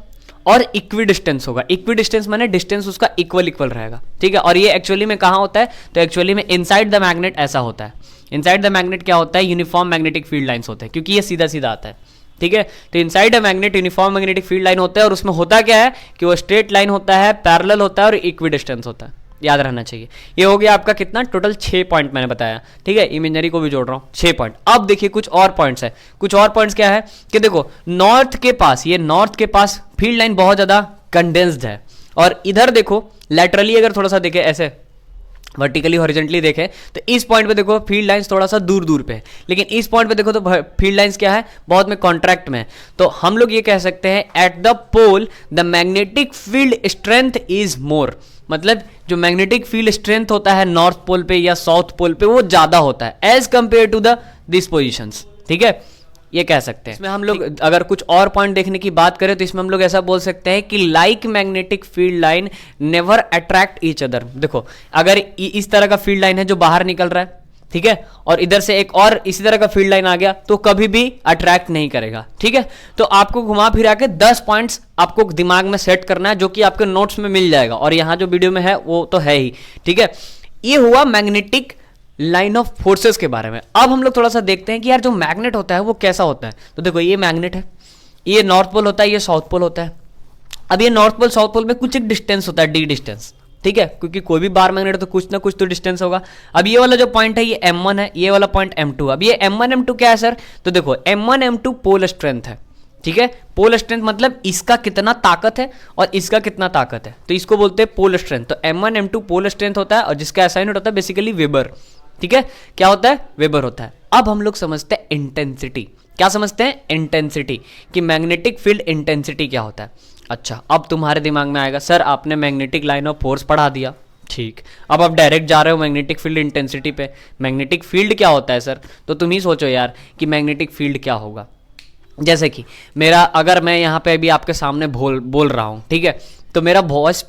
और इक्वी डिस्टेंस होगा। इक्वी डिस्टेंस माने डिस्टेंस उसका इक्वल रहेगा, ठीक है। और ये एक्चुअली में कहाँ होता है, तो एक्चुअली में इनसाइड द मैग्नेट ऐसा होता है। इनसाइड द मैग्नेट क्या होता है, यूनिफॉर्म मैग्नेटिक फील्ड लाइंस होते हैं, क्योंकि ये सीधा सीधा आता है, ठीक है। तो inside the magnet uniform magnetic field line होता है, और उसमें होता क्या है कि वो स्ट्रेट लाइन होता है, पैरेलल होता है और इक्वी डिस्टेंस होता है, याद रहना चाहिए। ये हो गया आपका कितना, टोटल 6 पॉइंट मैंने बताया, ठीक है, इमेजनरी को भी जोड़ रहा हूँ 6 पॉइंट। अब देखिए कुछ और पॉइंट्स है, कुछ और पॉइंट्स क्या है कि देखो नॉर्थ के पास, ये नॉर्थ के पास फील्ड लाइन बहुत ज्यादा कंडेंस्ड है, और इधर देखो लैटरली अगर थोड़ा सा देखे, ऐसे वर्टिकली हॉरिजेंटली देखें तो इस पॉइंट पे देखो फील्ड लाइंस थोड़ा सा दूर दूर पे है, लेकिन इस पॉइंट पे देखो तो फील्ड लाइंस क्या है, बहुत में कॉन्ट्रैक्ट में है। तो हम लोग ये कह सकते हैं at the pole the magnetic field strength is more, मतलब जो मैग्नेटिक फील्ड स्ट्रेंथ होता है नॉर्थ पोल पे या साउथ पोल पे वो ज्यादा होता है as compare to the this positions, ठीक है, ये कह सकते हैं। इसमें हम लोग अगर कुछ और पॉइंट देखने की बात करें तो इसमें हम लोग ऐसा बोल सकते हैं कि like magnetic field line never attract each other. देखो अगर इस तरह का फील्ड लाइन है जो बाहर निकल रहा है, ठीक है, और इधर से एक और इसी तरह का फील्ड लाइन आ गया तो कभी भी अट्रैक्ट नहीं करेगा, ठीक है। तो आपको घुमा फिरा के 10 पॉइंट्स आपको दिमाग में सेट करना है, जो कि आपके नोट्स में मिल जाएगा, और यहां जो वीडियो में है वो तो है ही, ठीक है। ये हुआ मैग्नेटिक लाइन ऑफ फोर्सेस के बारे में। अब हम लोग थोड़ा सा देखते हैं कि यार जो मैग्नेट होता है वो कैसा होता है। तो देखो ये मैग्नेट है, ये नॉर्थ पोल होता है, ये साउथ पोल होता है। अब ये नॉर्थ पोल साउथ पोल में कुछ एक डिस्टेंस होता है, डी डिस्टेंस, ठीक है, क्योंकि कोई भी बार मैग्नेट है तो कुछ ना कुछ तो डिस्टेंस होगा। अब ये वाला जो पॉइंट है ये m1 है, ये वाला पॉइंट m2। अब ये m1 m2 क्या है सर, तो देखो m1 m2 पोल स्ट्रेंथ है, ठीक है। पोल स्ट्रेंथ मतलब इसका कितना ताकत है और इसका कितना ताकत है, तो इसको बोलते हैं पोल स्ट्रेंथ। तो m1 m2 पोल स्ट्रेंथ होता है, और जिसका एसआई यूनिट होता है बेसिकली वेबर, ठीक है, क्या होता है, वेबर होता है। अब हम लोग समझते हैं इंटेंसिटी। क्या समझते हैं, इंटेंसिटी, कि मैग्नेटिक फील्ड इंटेंसिटी क्या होता है। अच्छा, अब तुम्हारे दिमाग में आएगा सर आपने मैग्नेटिक लाइन ऑफ फोर्स पढ़ा दिया, ठीक, अब आप डायरेक्ट जा रहे हो मैग्नेटिक फील्ड इंटेंसिटी पे। मैग्नेटिक फील्ड क्या होता है सर, तो तुम ही सोचो यार कि मैग्नेटिक फील्ड क्या होगा। जैसे कि मेरा, अगर मैं यहाँ पे अभी आपके सामने बोल रहा हूँ, ठीक है, तो मेरा वॉइस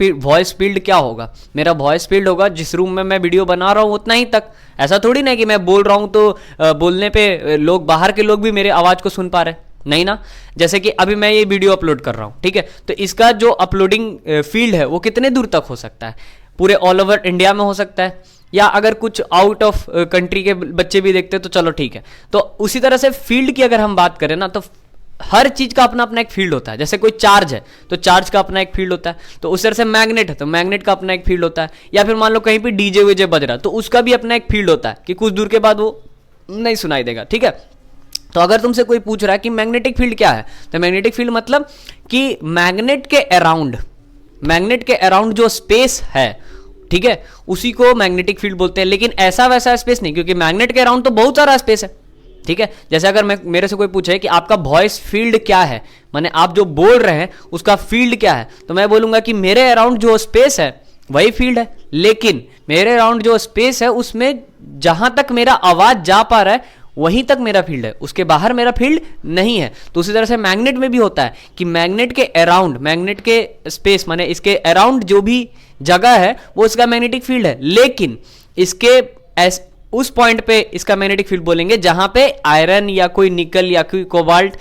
फील्ड क्या होगा, मेरा वॉइस फील्ड होगा जिस रूम में मैं वीडियो बना रहा हूँ उतना ही तक। ऐसा थोड़ी ना कि मैं बोल रहा हूँ तो बोलने पे लोग, बाहर के लोग भी मेरे आवाज को सुन पा रहे, नहीं ना। जैसे कि अभी मैं ये वीडियो अपलोड कर रहा हूँ, ठीक है, तो इसका जो अपलोडिंग फील्ड है वो कितने दूर तक हो सकता है, पूरे ऑल ओवर इंडिया में हो सकता है, या अगर कुछ आउट ऑफ कंट्री के बच्चे भी देखते हैं तो चलो ठीक है। तो उसी तरह से फील्ड की अगर हम बात करें ना, तो हर चीज का अपना अपना एक फील्ड होता है। जैसे कोई चार्ज है तो चार्ज का अपना एक फील्ड होता है, तो उस तरह से मैग्नेट है तो मैग्नेट का अपना एक फील्ड होता है। या फिर मान लो कहीं पे डीजे वीजे बज रहा है तो उसका भी अपना एक फील्ड होता है कि कुछ दूर के बाद वो नहीं सुनाई देगा, ठीक है। तो अगर तुमसे कोई पूछ रहा है कि मैग्नेटिक फील्ड क्या है, तो मैग्नेटिक फील्ड मतलब कि मैग्नेट के अराउंड जो स्पेस है, ठीक है, उसी को मैग्नेटिक फील्ड बोलते हैं। लेकिन ऐसा वैसा स्पेस नहीं, क्योंकि मैग्नेट के अराउंड तो बहुत सारा स्पेस है, ठीक है। जैसे अगर मेरे से कोई पूछे कि आपका वॉइस फील्ड क्या है, माने आप जो बोल रहे हैं उसका फील्ड क्या है, तो मैं बोलूंगा कि मेरे अराउंड जो स्पेस है वही फील्ड है। लेकिन मेरे अराउंड जो स्पेस है उसमें जहां तक मेरा आवाज जा पा रहा है वहीं तक मेरा फील्ड है, उसके बाहर मेरा फील्ड नहीं है। तो उसी तरह से मैग्नेट में भी होता है कि मैग्नेट के अराउंड, मैग्नेट के स्पेस माने इसके अराउंड जो भी जगह है वो इसका मैग्नेटिक फील्ड है। लेकिन इसके उस पॉइंट पे इसका मैग्नेटिक फील्ड बोलेंगे जहां पे आयरन या कोई निकल या कोई कोबाल्ट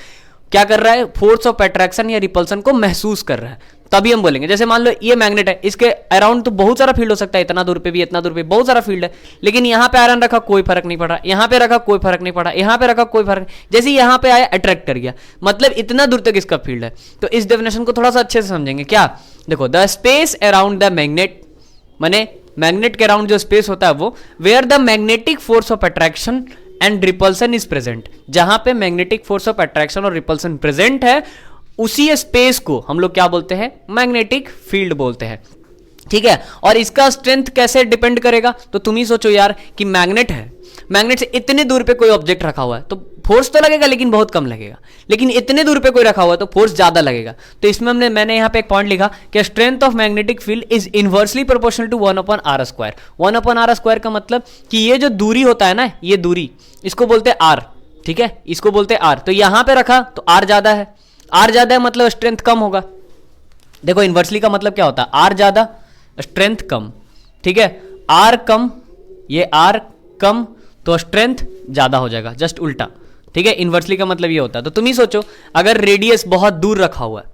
क्या कर रहा है, फोर्स ऑफ अट्रैक्शन या रिपल्सन को महसूस कर रहा है, तभी हम बोलेंगे। जैसे मान लो ये मैग्नेट है, इसके अराउंड तो बहुत सारा फील्ड हो सकता है, इतना दूर पे भी, इतना दूर पे बहुत सारा फील्ड है, लेकिन यहां पे आयरन रखा कोई फर्क नहीं पड़ रहा, यहां पे रखा कोई फर्क नहीं पड़ा, यहां पे रखा कोई फर्क, जैसे यहां पे आया अट्रैक्ट कर गया, मतलब इतना दूर तक इसका फील्ड है। तो इस डेफिनेशन को थोड़ा सा अच्छे से समझेंगे। क्या, देखो the space around the magnet, माने मैग्नेट के अराउंड जो स्पेस होता है वो, where the magnetic force of attraction and repulsion is present, जहां पे मैग्नेटिक फोर्स ऑफ अट्रैक्शन और रिपल्सन प्रेजेंट है उसी स्पेस को हम लोग क्या बोलते हैं, मैग्नेटिक फील्ड बोलते हैं, ठीक है। और इसका स्ट्रेंथ कैसे डिपेंड करेगा, तो तुम ही सोचो यार कि मैग्नेट है, मैग्नेट से इतने दूर पे कोई ऑब्जेक्ट रखा हुआ है तो फोर्स तो लगेगा लेकिन बहुत कम लगेगा, लेकिन इतने दूर पे कोई रखा हुआ है तो फोर्स ज्यादा लगेगा। तो इसमें मैंने यहाँ पे एक पॉइंट लिखा कि strength of magnetic field is inversely proportional to 1/r²। 1/r² का मतलब कि ये जो दूरी होता है ना, ये दूरी इसको बोलते हैं r, ठीक है, इसको बोलते हैं r। तो यहां पे रखा तो r ज्यादा है, r ज्यादा है मतलब स्ट्रेंथ कम होगा। देखो इनवर्सली का मतलब क्या होता है, r ज्यादा स्ट्रेंथ कम, ठीक है, r कम, ये r कम तो स्ट्रेंथ ज्यादा हो जाएगा, जस्ट उल्टा, ठीक है। इनवर्सली का मतलब ये होता है। तो तुम ही सोचो अगर रेडियस बहुत दूर रखा हुआ है,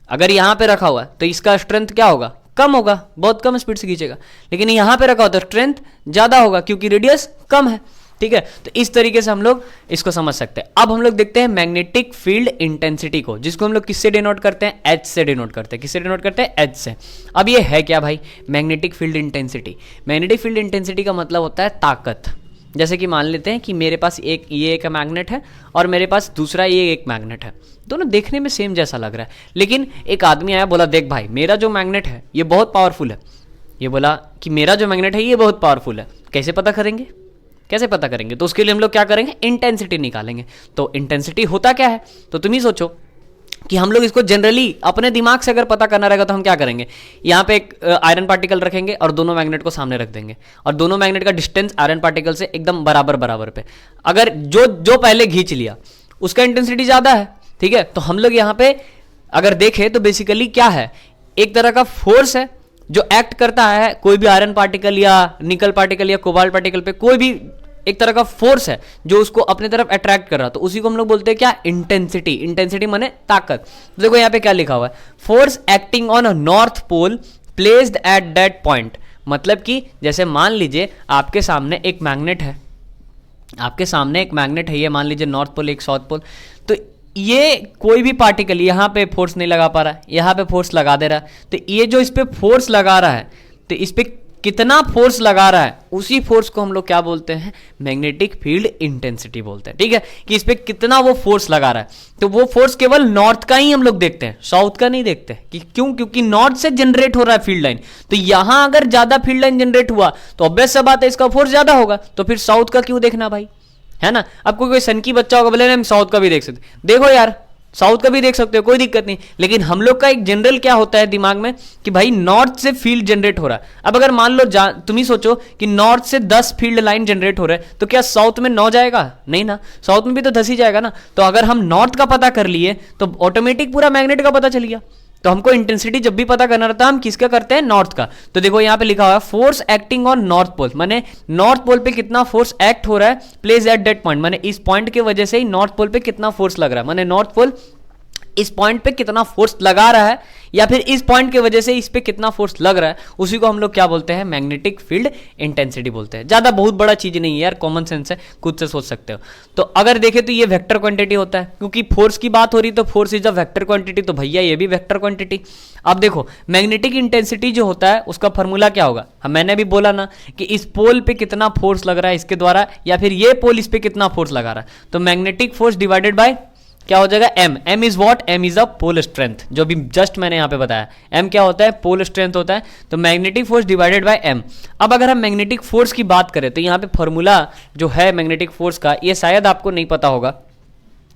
अगर यहां पे रखा हुआ है तो इसका स्ट्रेंथ क्या होगा, कम होगा, बहुत कम स्पीड से खींचेगा। लेकिन यहां पे रखा हुआ तो स्ट्रेंथ ज्यादा होगा क्योंकि रेडियस कम है, ठीक है, तो इस तरीके से हम लोग इसको समझ सकते हैं। अब हम लोग देखते हैं मैग्नेटिक फील्ड इंटेंसिटी को, जिसको हम लोग किससे डिनोट करते हैं, एच से डिनोट करते हैं। किससे डिनोट करते हैं, एच से। अब ये है क्या भाई, magnetic field intensity. Magnetic field intensity का मतलब होता है ताकत। जैसे कि मान लेते हैं कि मेरे पास ये एक मैग्नेट है और मेरे पास दूसरा ये एक मैग्नेट है, दोनों देखने में सेम जैसा लग रहा है, लेकिन एक आदमी आया बोला देख भाई मेरा जो मैग्नेट है ये बहुत पावरफुल है। ये बोला कि मेरा जो मैग्नेट है ये बहुत पावरफुल है। कैसे पता करेंगे, कैसे पता करेंगे? तो उसके लिए हम लोग क्या करेंगे, इंटेंसिटी निकालेंगे। तो इंटेंसिटी होता क्या है, तो तुम ही सोचो कि हम लोग इसको जनरली अपने दिमाग से अगर पता करना रहेगा तो हम क्या करेंगे, यहाँ पे एक आयरन पार्टिकल रखेंगे और दोनों मैग्नेट को सामने रख देंगे और दोनों मैग्नेट का डिस्टेंस आयरन पार्टिकल से एकदम बराबर बराबर पे। अगर जो जो पहले खींच लिया उसका इंटेंसिटी ज़्यादा है, ठीक है, तो हम लोग यहाँ पे अगर देखें तो बेसिकली क्या है, एक तरह का फोर्स है जो एक्ट करता है कोई भी आयरन पार्टिकल या निकल पार्टिकल या कोबाल्ट पार्टिकल पे, कोई भी एक तरह का फोर्स है जो उसको अपने तरफ अट्रैक्ट कर रहा, तो उसी को हम लोग बोलते हैं क्या, इंटेंसिटी। इंटेंसिटी माने ताकत। देखो यहाँ पे क्या लिखा हुआ है, force acting on a north pole placed at that point. मतलब कि जैसे मान लीजिए आपके सामने एक मैग्नेट है, आपके सामने एक मैग्नेट है, ये मान लीजिए नॉर्थ पोल एक साउथ पोल, तो ये कोई भी पार्टिकल यहाँ पे फोर्स नहीं लगा पा रहा है, यहाँ पे फोर्स लगा दे रहा है, तो ये जो इस पे फोर्स लगा रहा है, तो इस पे कितना फोर्स लगा रहा है, उसी फोर्स को हम लोग क्या बोलते हैं, मैग्नेटिक फील्ड इंटेंसिटी बोलते हैं। ठीक है, कि इस पे कितना वो फोर्स लगा रहा है। तो वो फोर्स केवल नॉर्थ का ही हम लोग देखते हैं, साउथ का नहीं देखते। कि क्यों, क्योंकि नॉर्थ से जनरेट हो रहा है फील्ड लाइन, तो यहां अगर ज्यादा फील्ड लाइन जनरेट हुआ तो ऑब्वियस सा बात है इसका फोर्स ज्यादा होगा, तो फिर साउथ का क्यों देखना भाई, है ना। अब कोई सन की बच्चा होगा बोले हम साउथ का भी देख सकते, देखो यार साउथ का भी देख सकते हो, कोई दिक्कत नहीं, लेकिन हम लोग का एक जनरल क्या होता है दिमाग में कि भाई नॉर्थ से फील्ड जनरेट हो रहा है। अब अगर मान लो तुम ही सोचो कि नॉर्थ से 10 फील्ड लाइन जनरेट हो रहा है, तो क्या साउथ में 9 जाएगा, नहीं ना, साउथ में भी तो 10 ही जाएगा ना। तो अगर हम नॉर्थ का पता कर लिए तो ऑटोमेटिक पूरा मैग्नेट का पता चल गया। तो हमको इंटेंसिटी जब भी पता करना रहता है हम किसका करते हैं, नॉर्थ का। तो देखो यहाँ पे लिखा हुआ है force acting on north pole, माने नॉर्थ पोल पे कितना फोर्स एक्ट हो रहा है, प्लेस एट दैट पॉइंट, माने इस पॉइंट की वजह से ही नॉर्थ पोल पे कितना फोर्स लग रहा है, माने नॉर्थ पोल इस पॉइंट पे कितना फोर्स लगा रहा है, या फिर इस पॉइंट की वजह से इस पे कितना फोर्स लग रहा है, उसी को हम लोग क्या बोलते हैं, मैग्नेटिक फील्ड इंटेंसिटी बोलते हैं। ज्यादा बहुत बड़ा चीज नहीं है यार, कॉमन सेंस है, खुद से सोच सकते हो। तो अगर देखें तो ये वेक्टर क्वांटिटी होता है, क्योंकि फोर्स की बात हो रही तो force is a vector quantity, तो भैया ये भी वेक्टर क्वांटिटी। अब देखो मैग्नेटिक इंटेंसिटी जो होता है उसका फॉर्मूला क्या होगा, मैंने भी बोला ना कि इस पोल पे कितना फोर्स लग रहा है इसके द्वारा, या फिर ये पोल इस पे कितना फोर्स लगा रहा है, तो मैग्नेटिक फोर्स डिवाइडेड बाय क्या हो जाएगा, M. M is what, M is a pole strength, जो भी जस्ट मैंने यहां पे बताया। एम क्या होता है, पोल स्ट्रेंथ होता है, तो magnetic force divided by M. अब अगर हम मैग्नेटिक फोर्स की बात करें तो यहां पे फॉर्मूला जो है मैग्नेटिक फोर्स का, ये शायद आपको नहीं पता होगा,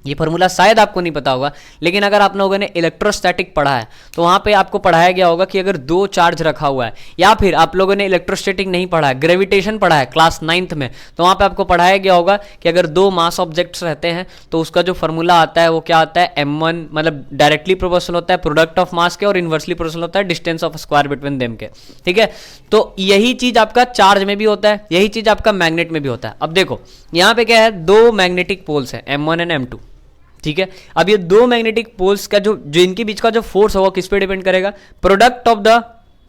ये फॉर्मूला शायद आपको नहीं पता होगा, लेकिन अगर आप लोगों ने इलेक्ट्रोस्टैटिक पढ़ा है तो वहां पे आपको पढ़ाया गया होगा कि अगर दो चार्ज रखा हुआ है, या फिर आप लोगों ने इलेक्ट्रोस्टैटिक नहीं पढ़ा है, ग्रेविटेशन पढ़ा है क्लास 9th में, तो वहां पे आपको पढ़ाया गया होगा कि अगर दो मास ऑब्जेक्ट्स रहते हैं तो उसका जो फॉर्मूला आता है वो क्या आता है, m1, मतलब डायरेक्टली प्रोपोर्शनल होता है प्रोडक्ट ऑफ मास के, और इनवर्सली प्रोपोर्शनल होता है distance of square between them के। ठीक है, तो यही चीज आपका चार्ज में भी होता है, यही चीज आपका मैग्नेट में भी होता है। अब देखो यहाँ पे क्या है, दो मैग्नेटिक पोल्स है m1 एंड m2। ठीक है, अब ये दो मैग्नेटिक पोल्स का जो इनके बीच का जो फोर्स होगा किस पे डिपेंड करेगा, product of the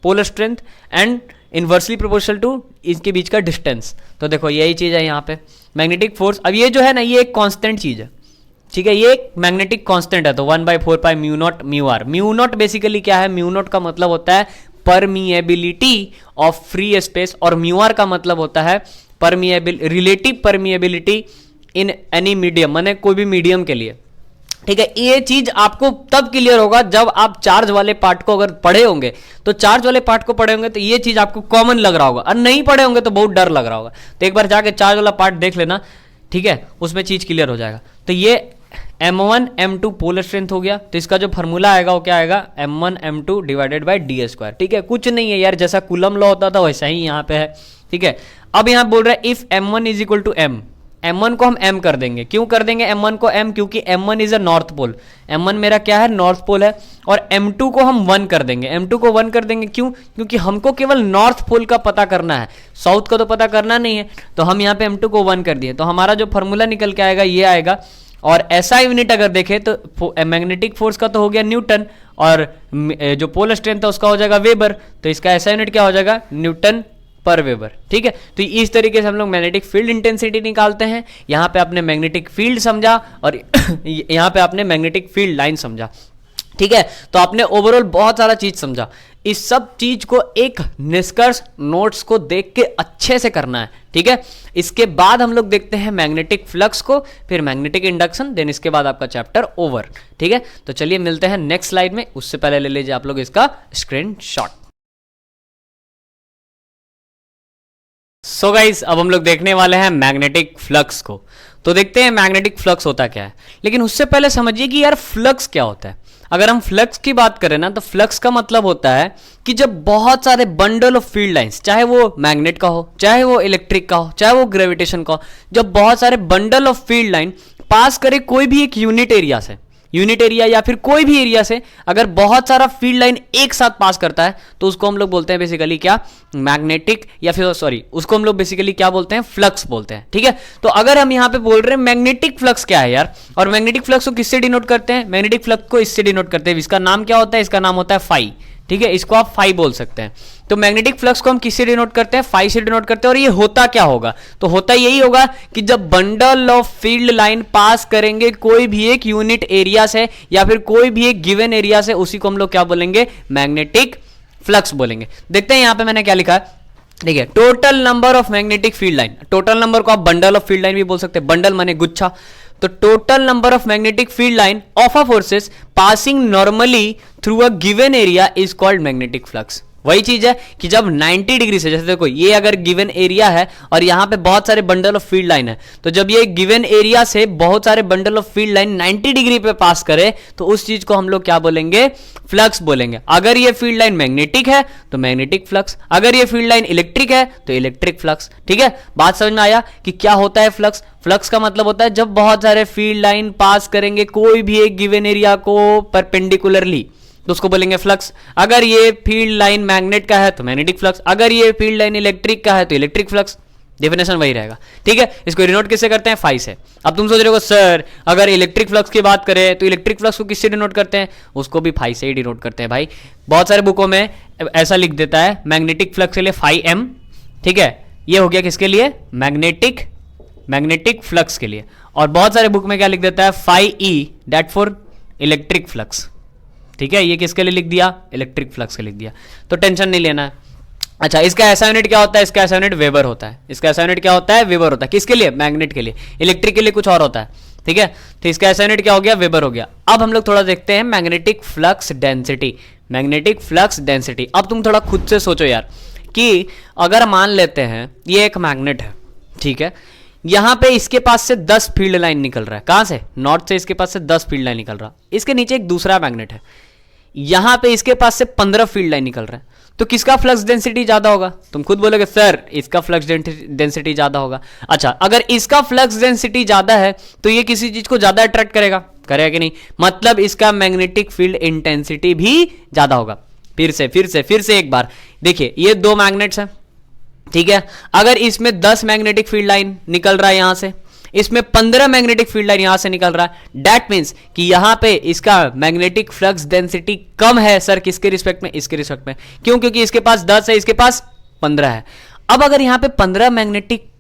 polar strength and inversely proportional to इसके बीच का डिस्टेंस। तो देखो यही चीज है यहाँ पे मैग्नेटिक फोर्स। अब ये जो है ना ये एक कांस्टेंट चीज है, ठीक है, ये एक मैग्नेटिक कांस्टेंट है, तो 1/4 pi mu naught mu R. Mu naught basically क्या है, म्यू नॉट का मतलब होता है परमिएबिलिटी ऑफ फ्री स्पेस, और म्यू आर का मतलब होता है relative permeability in any medium, माने कोई भी मीडियम के लिए। ठीक है, ये चीज आपको तब क्लियर होगा जब आप चार्ज वाले पार्ट को अगर पढ़े होंगे, तो चार्ज वाले पार्ट को पढ़े होंगे तो ये चीज आपको कॉमन लग रहा होगा, और नहीं पढ़े होंगे तो बहुत डर लग रहा होगा। तो एक बार जाके चार्ज वाला पार्ट देख लेना, ठीक है, उसमें चीज क्लियर हो जाएगा। तो ये m1 m2 पोलर स्ट्रेंथ हो गया, तो इसका जो फॉर्मूला आएगा वो क्या आएगा, m1 m2 divided by D square. ठीक है, कुछ नहीं है यार, जैसा कूलम लॉ होता था वैसा ही यहाँ पे है। ठीक है, अब यहाँ बोल रहा है if m1 is equal to m, m1 को हम m कर देंगे। क्यों कर देंगे m1 को m, क्योंकि m1 is a north pole, m1 मेरा क्या है, नॉर्थ पोल है, और m2 को हम 1 कर देंगे। m2 को 1 कर देंगे क्यों, क्योंकि हमको केवल नॉर्थ पोल का पता करना है, साउथ का तो पता करना नहीं है। तो हम यहाँ पे m2 को 1 कर दिए, तो हमारा जो फॉर्मूला निकल के आएगा ये आएगा। और SI यूनिट अगर देखें तो मैग्नेटिक फोर्स का तो हो गया न्यूटन, और जो पोलर स्ट्रेंथ है उसका हो जाएगा वेबर, तो इसका SI यूनिट क्या हो जाएगा, न्यूटन पर वेबर, ठीक है। तो इस तरीके से हम लोग मैग्नेटिक फील्ड इंटेंसिटी निकालते हैं। यहाँ पे आपने मैग्नेटिक फील्ड समझा और यहाँ पे आपने मैग्नेटिक फील्ड लाइन समझा, ठीक है। तो आपने ओवरऑल बहुत सारा चीज समझा। इस सब चीज को एक निष्कर्ष नोट्स को देख के अच्छे से करना है, ठीक है। इसके बाद हम लोग देखते हैं मैग्नेटिक फ्लक्स को, फिर मैग्नेटिक इंडक्शन, देन इसके बाद आपका चैप्टर ओवर, ठीक है। तो चलिए मिलते हैं नेक्स्ट स्लाइड में, उससे पहले ले लीजिए आप लोग इसका स्क्रीनशॉट। सो गाइस, अब हम लोग देखने वाले हैं मैग्नेटिक फ्लक्स को। तो देखते हैं मैग्नेटिक फ्लक्स होता क्या है, लेकिन उससे पहले समझिए कि यार फ्लक्स क्या होता है। अगर हम फ्लक्स की बात करें ना, तो फ्लक्स का मतलब होता है कि जब बहुत सारे बंडल ऑफ फील्ड लाइंस, चाहे वो मैग्नेट का हो, चाहे वो इलेक्ट्रिक का हो, चाहे वो ग्रेविटेशन का हो, जब बहुत सारे बंडल ऑफ फील्ड लाइन पास करे कोई भी एक यूनिट एरिया से, यूनिट एरिया या फिर कोई भी एरिया से अगर बहुत सारा फील्ड लाइन एक साथ पास करता है, तो उसको हम लोग बोलते हैं बेसिकली क्या, मैग्नेटिक, या फिर सॉरी उसको हम लोग बेसिकली क्या बोलते हैं, फ्लक्स बोलते हैं, ठीक है। तो अगर हम यहां पे बोल रहे हैं मैग्नेटिक फ्लक्स क्या है यार, और मैग्नेटिक फ्लक्स को किससे डिनोट करते हैं, मैग्नेटिक फ्लक्स को इससे डिनोट करते हैं, इसका नाम क्या होता है, इसका नाम होता है फाई, ठीक है। इसको आप फाई बोल सकते हैं। तो मैग्नेटिक फ्लक्स को हम किससे डिनोट करते हैं, फाई से डिनोट करते हैं। और ये होता क्या होगा, तो होता यही होगा कि जब बंडल ऑफ फील्ड लाइन पास करेंगे कोई भी एक यूनिट एरिया से या फिर कोई भी एक गिवन एरिया से, उसी को हम लोग क्या बोलेंगे, मैग्नेटिक फ्लक्स बोलेंगे। देखते हैं यहां पे मैंने क्या लिखा है, ठीक है। Total number of magnetic field line, total number को आप बंडल ऑफ फील्ड लाइन भी बोल सकते हैं, बंडल माने गुच्छा। तो total number of magnetic field line of a forces passing normally through a given area is called magnetic flux. वही चीज है कि जब 90 डिग्री से, जैसे देखो ये अगर गिवन एरिया है और यहां पे बहुत सारे बंडल ऑफ फील्ड लाइन है, तो जब ये गिवन एरिया से बहुत सारे bundle of field line 90 degree पे पास करे, तो उस चीज को हम लोग क्या बोलेंगे, फ्लक्स बोलेंगे। अगर ये फील्ड लाइन मैग्नेटिक है तो मैग्नेटिक फ्लक्स, अगर ये फील्ड लाइन इलेक्ट्रिक है तो इलेक्ट्रिक फ्लक्स, ठीक है। बात समझ में आया कि क्या होता है फ्लक्स। फ्लक्स का मतलब होता है जब बहुत सारे फील्ड लाइन पास करेंगे कोई भी एक गिवन एरिया को परपेंडिकुलरली, तो उसको बोलेंगे फ्लक्स। अगर ये फील्ड लाइन मैग्नेट का है तो मैग्नेटिक फ्लक्स, अगर ये फील्ड लाइन इलेक्ट्रिक का है तो इलेक्ट्रिक फ्लक्स। डेफिनेशन वही रहेगा, ठीक है। इसको डिनोट किससे करते हैं, फाई से। अब तुम सोच रहे हो सर अगर इलेक्ट्रिक फ्लक्स की बात करें तो इलेक्ट्रिक फ्लक्स को किससे डिनोट करते हैं, उसको भी फाई से ही डिनोट करते हैं भाई। बहुत सारे बुकों में ऐसा लिख देता है मैग्नेटिक फ्लक्स के लिए फाई एम, ठीक है। ये हो गया किसके लिए, मैग्नेटिक फ्लक्स के लिए। और बहुत सारे बुक में क्या लिख देता है, phi E, that for electric flux, ठीक है। ये किसके लिए लिख दिया, इलेक्ट्रिक फ्लक्स के लिख दिया, तो टेंशन नहीं लेना है। अच्छा, इसका ऐसा यूनिट क्या होता है, इसका ऐसा यूनिट वेबर होता है। इसका ऐसा यूनिट क्या होता है, वेबर होता है। किसके लिए, मैग्नेट के लिए। इलेक्ट्रिक के लिए कुछ और होता है, ठीक है। तो इसका ऐसा यूनिट क्या हो गया, वेबर हो गया। अब हम लोग थोड़ा देखते हैं magnetic flux density. Magnetic flux density, अब तुम थोड़ा खुद से सोचो यार कि अगर मान लेते हैं ये एक मैग्नेट है, ठीक है। यहां पे इसके पास से 10 फील्ड लाइन निकल रहा है, कहां से, नॉर्थ से इसके पास से 10 फील्ड लाइन निकल रहा है। इसके नीचे एक दूसरा मैग्नेट है, यहां पे इसके पास से 15 फील्ड लाइन निकल रहा है। तो किसका फ्लक्स डेंसिटी ज्यादा होगा, तुम खुद बोलोगे सर इसका फ्लक्स डेंसिटी ज्यादा होगा। अच्छा, अगर इसका फ्लक्स डेंसिटी ज्यादा है तो ये किसी चीज को ज्यादा अट्रैक्ट करेगा कि नहीं, मतलब इसका मैग्नेटिक फील्ड इंटेंसिटी भी ज्यादा होगा। फिर से एक बार देखिए, ये दो मैग्नेट्स हैं, ठीक है। अगर इसमें 10 मैग्नेटिक फील्ड लाइन निकल रहा है यहां से, इसमें 15 मैग्नेटिक फील्ड लाइन यहां से निकल रहा है, दैट मींस कि यहां पे इसका मैग्नेटिक फ्लक्स डेंसिटी कम है सर, किसके रिस्पेक्ट में, इसके रिस्पेक्ट में। क्यों, क्योंकि इसके पास 10 है, इसके पास 15 है। अब अगर यहां पे 15 मैग्नेटिक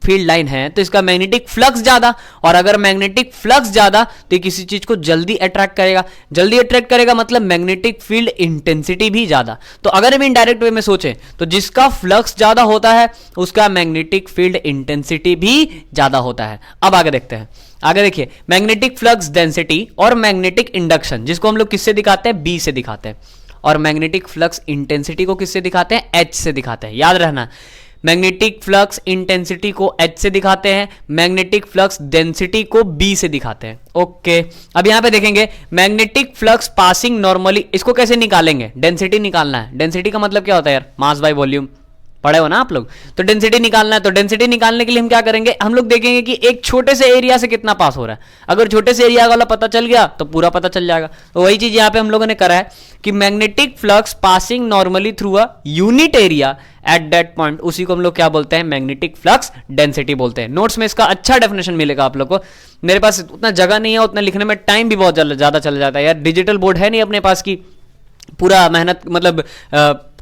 फील्ड लाइन है तो इसका मैग्नेटिक फ्लक्स ज्यादा, और अगर मैग्नेटिक फ्लक्स ज्यादा तो ये किसी चीज को जल्दी अट्रैक्ट करेगा। जल्दी अट्रैक्ट करेगा मतलब मैग्नेटिक फील्ड इंटेंसिटी भी ज्यादा। तो अगर हम इनडायरेक्ट वे में सोचें तो जिसका फ्लक्स ज्यादा होता है उसका मैग्नेटिक फील्ड इंटेंसिटी भी ज्यादा होता है। अब आगे देखते हैं, आगे देखिए, मैग्नेटिक फ्लक्स डेंसिटी और मैग्नेटिक इंडक्शन, जिसको हम लोग किससे दिखाते हैं, बी से दिखाते हैं, और मैग्नेटिक फ्लक्स इंटेंसिटी को किससे दिखाते हैं, एच से दिखाते हैं। याद रहना, मैग्नेटिक फ्लक्स इंटेंसिटी को H से दिखाते हैं, मैग्नेटिक फ्लक्स डेंसिटी को B से दिखाते हैं। ओके, अब यहां पे देखेंगे मैग्नेटिक फ्लक्स पासिंग नॉर्मली, इसको कैसे निकालेंगे, डेंसिटी निकालना है। डेंसिटी का मतलब क्या होता है यार, मास बाय वॉल्यूम, पढ़े हो ना आप लोग। तो डेंसिटी निकालना है, तो डेंसिटी निकालने के लिए हम क्या करेंगे, हम लोग देखेंगे कि एक छोटे से एरिया से कितना पास हो रहा है। अगर छोटे से एरिया वाला पता चल गया तो पूरा पता चल जाएगा। तो वही चीज यहाँ पे हम लोगों ने करा है कि magnetic flux passing normally through a unit area at that point, उसी को हम लोग क्या बोलते हैं, मैग्नेटिक फ्लक्स डेंसिटी बोलते हैं। नोट्स में इसका अच्छा डेफिनेशन मिलेगा आप लोग को। मेरे पास उतना जगह नहीं है, उतना लिखने में टाइम भी बहुत ज्यादा चला जाता है यार। डिजिटल बोर्ड है नहीं अपने पास की पूरा मेहनत, मतलब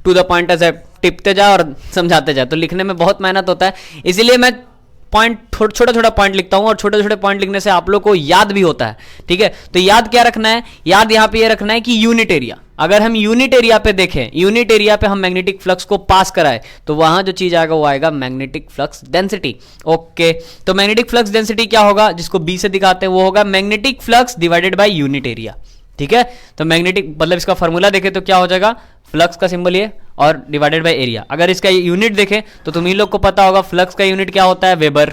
टू द पॉइंट ऐसे टिपते जाओ और समझाते जाओ, तो लिखने में बहुत मेहनत होता है, इसीलिए मैं पॉइंट छोटा छोटा पॉइंट लिखता हूं, और छोटे छोटे पॉइंट लिखने से आप लोग को याद भी होता है। ठीक है, तो याद क्या रखना है, याद यहां पे ये रखना है कि यूनिट एरिया, अगर हम यूनिट एरिया पे देखें, यूनिट एरिया पे हम मैग्नेटिक फ्लक्स को पास कराए तो वहां जो चीज आएगा वो आएगा मैग्नेटिक फ्लक्स डेंसिटी। ओके, तो मैग्नेटिक फ्लक्स डेंसिटी क्या होगा, जिसको बी से दिखाते हैं, वो होगा magnetic flux divided by unit area. ठीक है, तो मैग्नेटिक मतलब इसका फॉर्मूला देखें तो क्या हो जाएगा, फ्लक्स का सिंबल ये और डिवाइडेड बाय एरिया। अगर इसका यूनिट देखें तो तुम ही लोग को पता होगा, फ्लक्स का यूनिट क्या होता है, वेबर,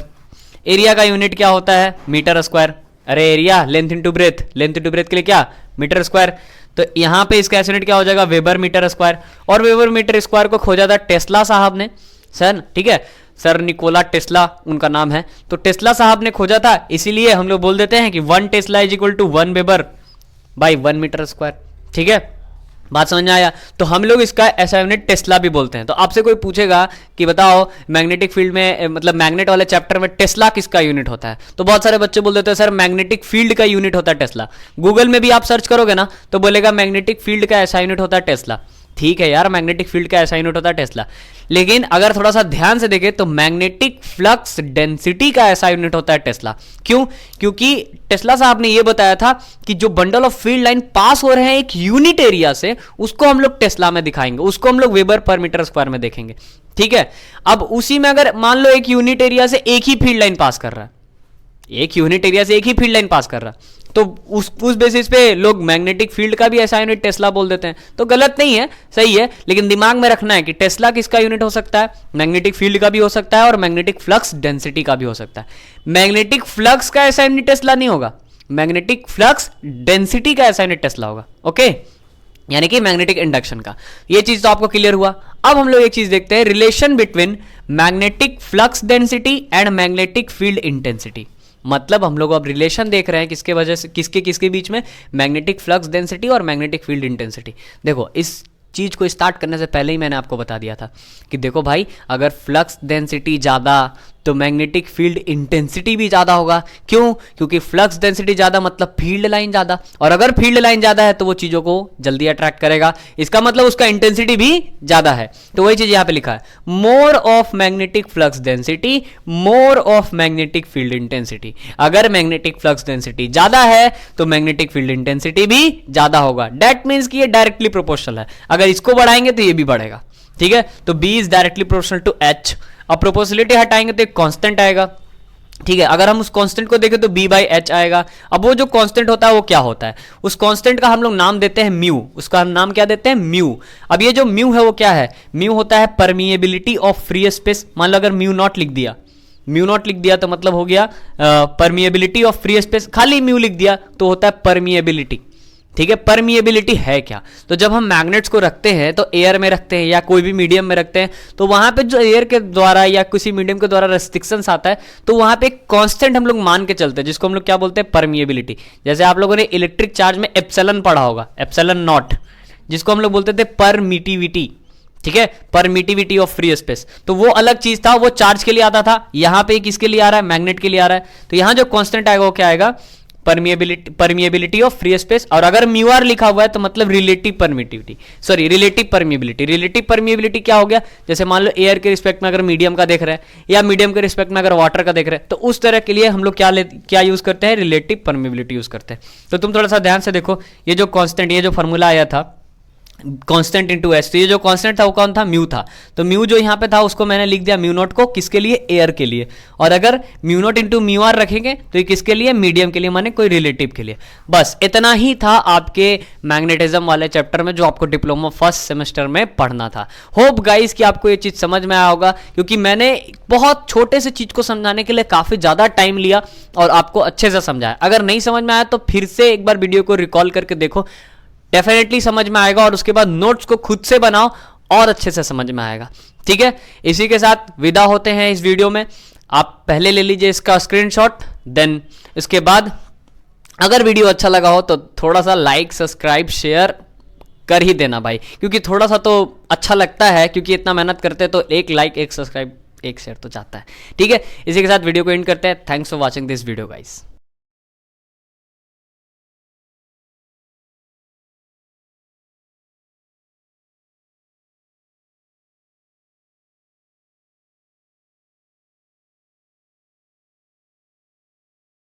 एरिया का यूनिट क्या होता है, मीटर स्क्वायर। अरे area length into breadth, length into breadth के लिए क्या, मीटर स्क्वायर। तो यहां पे इसका यूनिट क्या हो जाएगा, वेबर मीटर स्क्वायर, और वेबर मीटर स्क्वायर को खोजा था टेस्ला साहब ने, सर ठीक है, सर निकोला टेस्ला उनका नाम है, तो टेस्ला साहब ने खोजा था, इसीलिए हम लोग बोल देते हैं कि 1 tesla is equal to 1 weber by 1 metre square. ठीक है, बात समझ में आया, तो हम लोग इसका ऐसा यूनिट टेस्ला भी बोलते हैं। तो आपसे कोई पूछेगा कि बताओ मैग्नेटिक फील्ड में, मतलब मैग्नेट वाले चैप्टर में टेस्ला किसका यूनिट होता है, तो बहुत सारे बच्चे बोल देते हैं सर मैग्नेटिक फील्ड का यूनिट होता है टेस्ला। गूगल में भी आप सर्च करोगे ना तो बोलेगा मैग्नेटिक फील्ड का ऐसा यूनिट होता है टेस्ला। ठीक है यार, मैग्नेटिक फील्ड का ऐसा यूनिट होता है टेस्ला, लेकिन अगर थोड़ा सा ध्यान से देखें तो मैग्नेटिक फ्लक्स डेंसिटी का ऐसा यूनिट होता है टेस्ला। क्यों, क्योंकि टेस्ला साहब ने यह बताया था कि जो बंडल ऑफ फील्ड लाइन पास हो रहे हैं एक यूनिट एरिया से, उसको हम लोग टेस्ला में दिखाएंगे, उसको हम लोग वेबर पर मीटर स्क्वायर में देखेंगे। ठीक है, अब उसी में अगर मान लो एक यूनिट एरिया से एक ही फील्ड लाइन पास कर रहा है, एक यूनिट एरिया से एक ही फील्ड लाइन पास कर रहा है, तो उस बेसिस पे लोग मैग्नेटिक फील्ड का भी ऐसा यूनिट टेस्ला बोल देते हैं। तो गलत नहीं है, सही है, लेकिन दिमाग में रखना है कि टेस्ला किसका यूनिट हो सकता है, मैग्नेटिक फील्ड का भी हो सकता है और मैग्नेटिक फ्लक्स डेंसिटी का भी हो सकता है। मैग्नेटिक फ्लक्स का ऐसा यूनिट टेस्ला नहीं होगा, मैग्नेटिक फ्लक्स डेंसिटी का ऐसा यूनिट टेस्ला होगा। ओके, यानी कि मैग्नेटिक इंडक्शन का। ये चीज तो आपको क्लियर हुआ। अब हम लोग एक चीज देखते हैं, relation between magnetic flux density and magnetic field intensity. मतलब हम लोग अब रिलेशन देख रहे हैं किसके वजह से, किसके बीच में, मैग्नेटिक फ्लक्स डेंसिटी और मैग्नेटिक फील्ड इंटेंसिटी। देखो इस चीज को स्टार्ट करने से पहले ही मैंने आपको बता दिया था कि देखो भाई, अगर फ्लक्स डेंसिटी ज्यादा तो मैग्नेटिक फील्ड इंटेंसिटी भी ज्यादा होगा। क्यों, क्योंकि फ्लक्स डेंसिटी ज्यादा मतलब फील्ड लाइन ज्यादा, और अगर फील्ड लाइन ज्यादा है तो वो चीजों को जल्दी अट्रैक्ट करेगा, इसका मतलब उसका इंटेंसिटी भी ज्यादा है। तो वही चीज यहां पे लिखा है, more of magnetic flux density, more of magnetic field intensity. अगर मैग्नेटिक फ्लक्स डेंसिटी ज्यादा है तो मैग्नेटिक फील्ड इंटेंसिटी भी ज्यादा होगा। दैट मीन्स कि ये डायरेक्टली प्रोपोर्शनल है, अगर इसको बढ़ाएंगे तो ये भी बढ़ेगा। ठीक है, तो B is directly proportional to H। अब प्रोपोर्शनलिटी हटाएंगे तो एक कांस्टेंट आएगा। ठीक है, अगर हम उस कांस्टेंट को देखें तो B बाई H आएगा। अब वो जो कांस्टेंट होता है वो क्या होता है, उस कांस्टेंट का हम लोग नाम देते हैं म्यू, उसका हम नाम क्या देते हैं, म्यू। अब ये जो म्यू है वो क्या है, म्यू होता है परमिएबिलिटी ऑफ फ्री स्पेस। मान लो अगर म्यू नॉट लिख दिया, म्यू नॉट लिख दिया तो मतलब हो गया परमिएबिलिटी ऑफ फ्री स्पेस, खाली म्यू लिख दिया तो होता है परमिएबिलिटी। ठीक है, परमिएबिलिटी है क्या, तो जब हम मैग्नेट्स को रखते हैं तो एयर में रखते हैं या कोई भी मीडियम में रखते हैं, तो वहां पे जो एयर के द्वारा या किसी मीडियम के द्वारा रेस्ट्रिक्शंस आता है तो वहां पे एक कांस्टेंट हम लोग मान के चलते हैं, जिसको हम लोग क्या बोलते हैं, परमिएबिलिटी। जैसे आप लोगों ने इलेक्ट्रिक चार्ज में एप्सिलॉन पढ़ा होगा, एप्सिलॉन नॉट, जिसको हम लोग बोलते थे परमिटिविटी। ठीक है, परमिटिविटी ऑफ फ्री स्पेस, तो वो अलग चीज था, वो चार्ज के लिए आता था। यहां पे किसके लिए आ रहा है, मैग्नेट के लिए आ रहा है। तो यहां जो कांस्टेंट आएगा वो क्या आएगा, परमिएबिलिटी ऑफ फ्री स्पेस। और अगर म्यू आर लिखा हुआ है तो मतलब relative permittivity, sorry relative permeability. Relative permeability क्या हो गया, जैसे मान लो एयर के रिस्पेक्ट में अगर मीडियम का देख रहे हैं या मीडियम के रिस्पेक्ट में अगर वाटर का देख रहे हैं, तो उस तरह के लिए हम लोग क्या यूज करते हैं, रिलेटिव परमिएबिलिटी यूज करते हैं। तो तुम थोड़ा सा ध्यान से देखो, ये जो कांस्टेंट, ये जो फॉर्मूला आया था कांस्टेंट इनटू एस, तो ये जो कांस्टेंट था वो कौन था, म्यू था। तो म्यू जो यहाँ पे था उसको मैंने लिख दिया म्यू नॉट को, किसके लिए, एयर के लिए। और अगर mu naught into mu R रखेंगे तो ये किसके लिए, मीडियम के लिए, माने कोई रिलेटिव के लिए। बस इतना ही था आपके मैग्नेटिज्म वाले चैप्टर में जो आपको डिप्लोमा फर्स्ट सेमेस्टर में पढ़ना था। होप गाइस कि आपको ये चीज समझ में आया होगा, क्योंकि मैंने बहुत छोटे से चीज को समझाने के लिए काफी ज्यादा टाइम लिया और आपको अच्छे से समझाया। अगर नहीं समझ में आया तो फिर से एक बार वीडियो को रिकॉल करके देखो, डेफिनेटली समझ में आएगा, और उसके बाद नोट्स को खुद से बनाओ और अच्छे से समझ में आएगा। ठीक है, इसी के साथ विदा होते हैं इस वीडियो में। आप पहले ले लीजिए इसका स्क्रीनशॉट, देन इसके बाद अगर वीडियो अच्छा लगा हो तो थोड़ा सा लाइक, सब्सक्राइब, शेयर कर ही देना भाई, क्योंकि थोड़ा सा तो अच्छा लगता है, क्योंकि इतना मेहनत करते हैं तो एक लाइक, एक सब्सक्राइब, एक शेयर तो चाहता है। ठीक है, इसी के साथ वीडियो को एंड करते हैं। Thanks for watching this video guys.